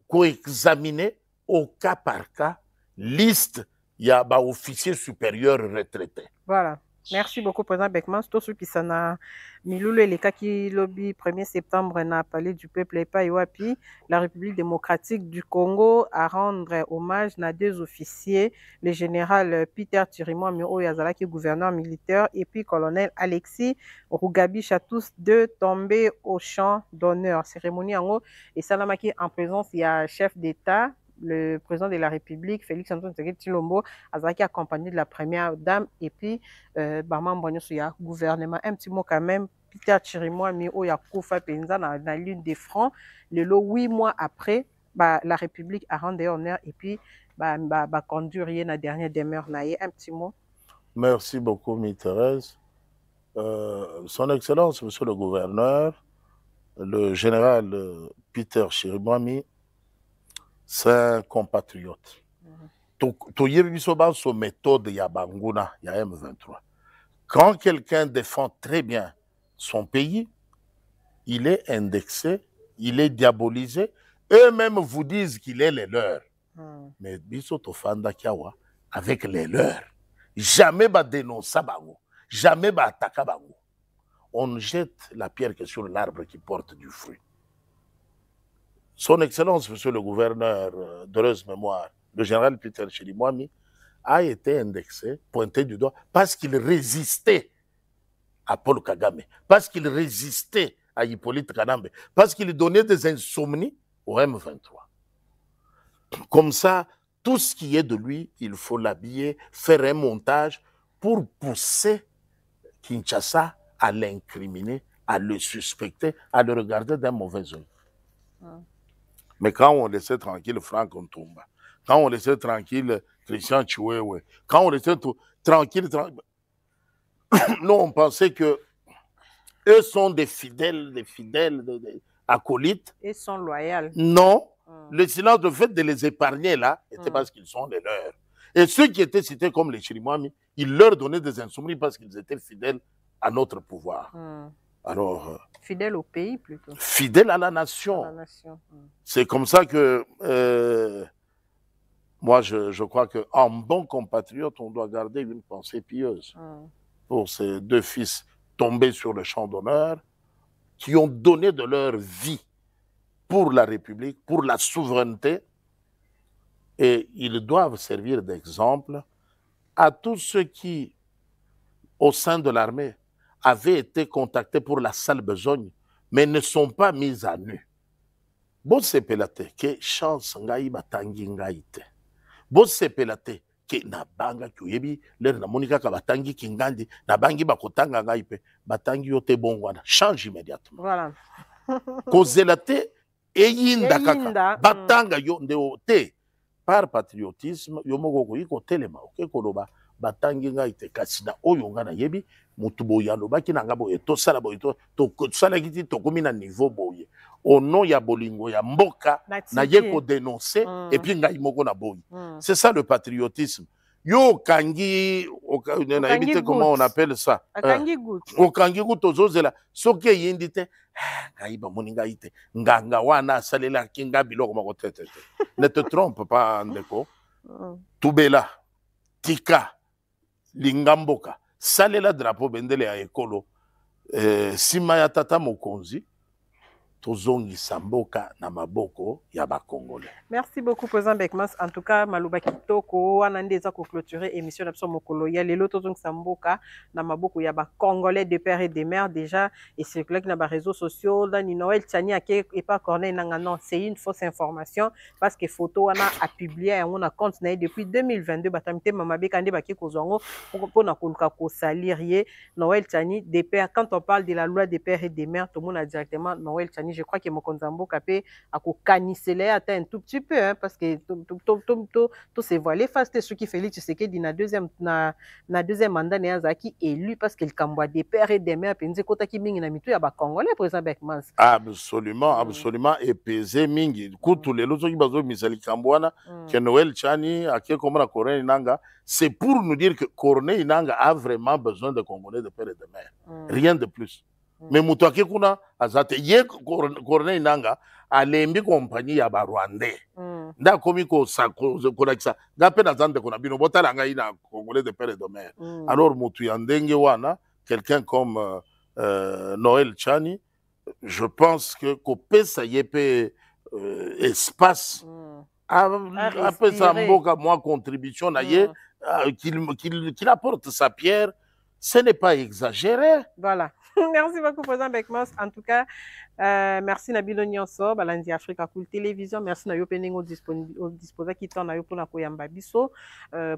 co-examiner au cas par cas liste y a des officiers supérieurs retraités. Voilà. Merci beaucoup, Président Beckman. Tout ce qui s'en a Miloulou et les cas qui lobby 1er septembre n'a parlé du peuple et pas Iwapi, la République démocratique du Congo à rendre hommage à deux officiers, le général Peter Tirimo Miro Yazalaki, gouverneur militaire, et puis colonel Alexis Rougabi Chatous, deux tombés au champ d'honneur. Cérémonie en haut et Salamaki en présence, il y a chef d'État, le président de la République, Félix Antoine Tshisekedi Tshilombo, Azaki accompagné de la première dame, et puis membre du gouvernement. Un petit mot quand même, Peter Chirimoa Mio Yakufa Penza dans la lune des francs, le lot 8 mois après, la République a rendu honneur, et puis conduire la dernière demeure. Un petit mot. Merci beaucoup, Thérèse. Son Excellence, Monsieur le Gouverneur, le général Peter Chirimwami, c'est un compatriote. Son méthode Yabanguna, il y a M23. Quand quelqu'un défend très bien son pays, il est indexé, il est diabolisé. Eux-mêmes vous disent qu'il est les leurs. Mais Bisoto Fanda Kiawa, avec les leurs, jamais va dénoncer Bango, jamais va attaquer Bango. On jette la pierre que sur l'arbre qui porte du fruit. Son Excellence, Monsieur le Gouverneur d'heureuse mémoire, le général Peter Chirimwami, a été indexé, pointé du doigt, parce qu'il résistait à Paul Kagame, parce qu'il résistait à Hippolyte Kanambe, parce qu'il donnait des insomnies au M23. Comme ça, tout ce qui est de lui, il faut l'habiller, faire un montage pour pousser Kinshasa à l'incriminer, à le suspecter, à le regarder d'un mauvais œil. Mais quand on laissait tranquille Franck Ntumba, quand on laissait tranquille Christian Chiwewe, quand on laissait tranquille, nous on pensait que eux sont des fidèles des acolytes. Ils sont loyaux. Non, le silence, le fait de les épargner là, était parce qu'ils sont les leurs. Et ceux qui étaient cités comme les Chirimwami, ils leur donnaient des insomnies parce qu'ils étaient fidèles à notre pouvoir. Alors, fidèle au pays plutôt. Fidèle à la nation. C'est comme ça que moi je crois qu'en bon compatriote, on doit garder une pensée pieuse pour ces deux fils tombés sur le champ d'honneur, qui ont donné de leur vie pour la République, pour la souveraineté, et ils doivent servir d'exemple à tous ceux qui, au sein de l'armée, avaient été contactés pour la sale besogne, mais ne sont pas mis à nu. Bon sepelate que chance ngai batangi ngai te. Bon sepelate que na banga kuyebi le na monika ka batangi kingandi na bangi bakotanga ngai pe batangi yote bongwana change immédiatement. Voilà. Kozelate eyinda kaka batanga yo ndeo te par patriotisme yo moko ko yiko telema oke koloba batangi ngai te kasi na oyo ngana yebi mutu boye alobaki na nga boye tosala boye tosala kiti tokomi na niveau boye ono ya bolingo ya mboka na ye kodénoncer et puis ngai moko na boye. C'est ça le patriotisme. Yo kangi nayebi comment on appelle ça, okangi gut ozozela soki eyindi te ngai bamoni ngai te nganga wana asalelaki nga biloko moko te. Ne te trompe pas ndeko, tubela tika lingamboka salela drapeau bendele ya ekolo sima ya tata mokonzi tozongisa mboka na maboko ya bakongolais. Merci beaucoup Président Beckman. En tout cas maloba kitoko wana ndeza ko clôturer émission na mokolo ya lelo tozongisa mboka na maboko ya bakongolais de père et de mère déjà et circule na ba réseaux sociaux dans Noël Tchani ake et pas Corneille nanga. Non, c'est une fausse information parce que photo wana a publié on a compte na depuis 2022 batamite mamabe kande baki kozongo pour na koluka ko salir Noël Tchani de père. Quand on parle de la loi des pères et des mères tout le monde a directement Noël Tchani. Je crois que Mokonzambo Kapé a canicélé un tout petit peu hein, parce que tout s'est voilé face à ce qui fait tu sais que dans na deuxième mandat Néazaki élu parce qu'il camboie des pères et des mères penzi kota ki mingi na mitu ya ba congolais Président Beckman. Absolument et pesé mingi kutu lelo soki bazo misali kambwana que Noël Tchani ake comme la Corneille Nanga, c'est pour nous dire que Corneille Nanga a vraiment besoin de Congolais de père et de mère, rien de plus. Mais mutuake kuna azate ye Corneille Nanga alembi compagnie ya ba Rwandais nda komi ko sa ko ça nga pe na zande ko na bino botala ngai na congolais de père et de mère. Alors mutu ya ndenge wana quelqu'un comme Noël Tchani, je pense que kopesa yepe espace après ça mboka moi contribution na ye qu'il apporte sa pierre, ce n'est pas exagéré. Voilà. Merci beaucoup, Président Bekmos. En tout cas, merci Nabilo Nyonso, Balandi Africa Cool Télévision. Merci na opening au disposa qui t'en a eu pour la Koyamba Bisso,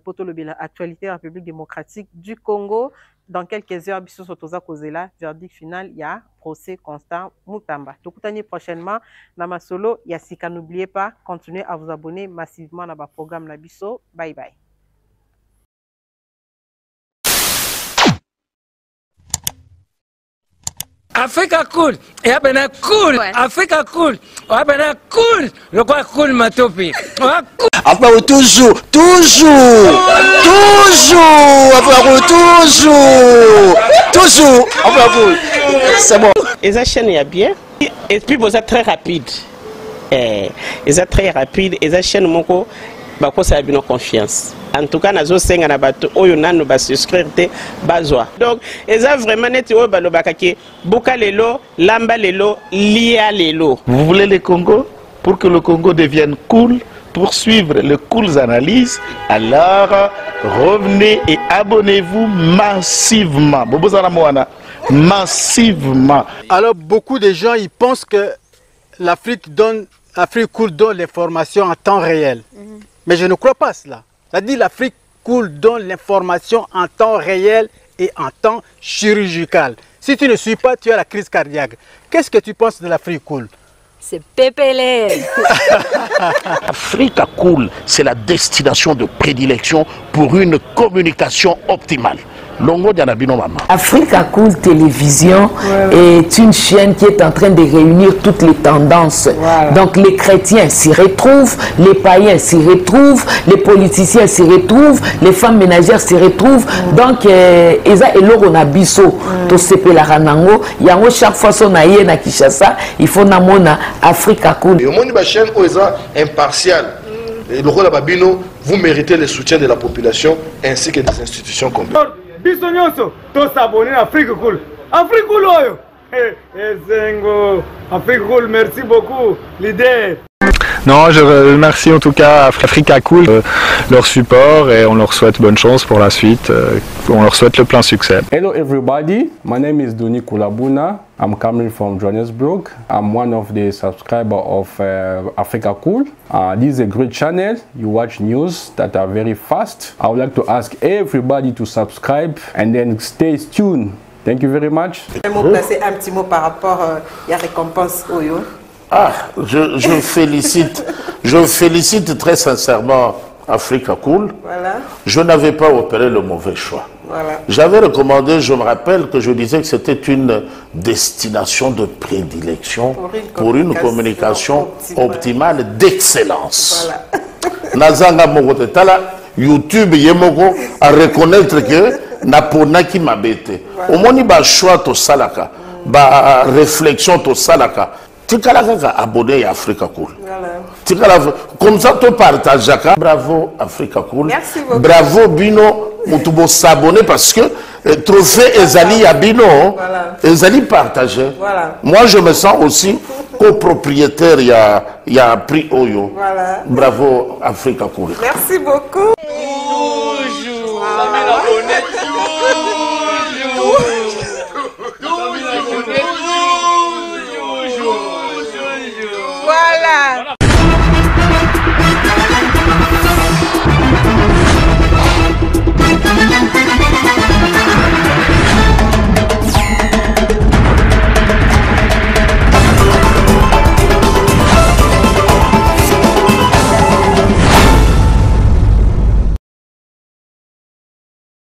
pour tout le bilan actualité République démocratique du Congo. Dans quelques heures, Bisso Sotoza Kozela, verdict final, il y a procès Constant Mutamba. Donc, prochainement, Nama Solo, Yassika, n'oubliez pas, continuez à vous abonner massivement à notre programme Nabisso. Bye bye. Africa Cool, et abena cool, Africa Cool, abena cool, le quoi cool matopi. Après toujours, c'est bon. Et ça chaîne est bien, et puis vous êtes très rapide. Et ça très rapide, et ça chaîne moko, bah quoi ça a bien confiance. En tout cas, nazo senga na bato oyo nanu ba souscrire te bazwa. Donc, eza vraiment neti oyo balobaka ke boka lelo, lamba lelo, lia lelo. Vous voulez le Congo? Pour que le Congo devienne cool, pour suivre les cool analyses, alors revenez et abonnez-vous massivement. Massivement. Alors beaucoup de gens ils pensent que l'Afrique cool donne l'information en temps réel. Mais je ne crois pas cela. C'est-à-dire l'Afrique cool donne l'information en temps réel et en temps chirurgical. Si tu ne suis pas, tu as la crise cardiaque. Qu'est-ce que tu penses de l'Afrique cool? C'est Pépélé. Africa Cool, c'est la destination de prédilection pour une communication optimale. Longo Dianabino Mama. Africa Cool Télévision est une chaîne qui est en train de réunir toutes les tendances. Donc les chrétiens s'y retrouvent, les païens s'y retrouvent, les politiciens s'y retrouvent, les femmes ménagères s'y retrouvent. Donc Eza Eloro na biso to sepe la ranango, yango chaque fois son aïe na Kinshasa, il faut namona Africa Cool. Et au monde de chaîne Oza impartial. Et le rôle de Babino, vous méritez le soutien de la population ainsi que des institutions complètes. Bisognoso, to s'abonner à Afrique Cool. Afrique Cool, oyo. Zengo, Afrique Cool, merci beaucoup, l'idée. Non, je remercie en tout cas Africa Cool, leur support et on leur souhaite bonne chance pour la suite. On leur souhaite le plein succès. Hello everybody, my name is Doni Kulabuna. I'm coming from Johannesburg. I'm one of the subscribers of Africa Cool. This is a great channel. You watch news that are very fast. I would like to ask everybody to subscribe and then stay tuned. Thank you very much. Un petit mot par rapport à la récompense Oyo. Ah, je félicite très sincèrement Africa Cool. Voilà. Je n'avais pas opéré le mauvais choix. Voilà. J'avais recommandé, je me rappelle que je disais que c'était une destination de prédilection pour une communication optimale d'excellence. Voilà. Nazanga Mogotala, YouTube Yemoko à reconnaître que Napona qui m'a bêté. Au moins, il y a choix to salaka, ba réflexion to salaka. Tu as abonné à Africa Cool. Voilà. Comme ça, tu partages. Bravo Africa Cool. Merci beaucoup. Bravo Bino. Tu s'abonner parce que trophée Ezali à Bino. Voilà. Ezali partagé. Voilà. Moi, je me sens aussi copropriétaire. Il y a un prix Oyo. Voilà. Bravo Africa Cool. Merci beaucoup. Toujours.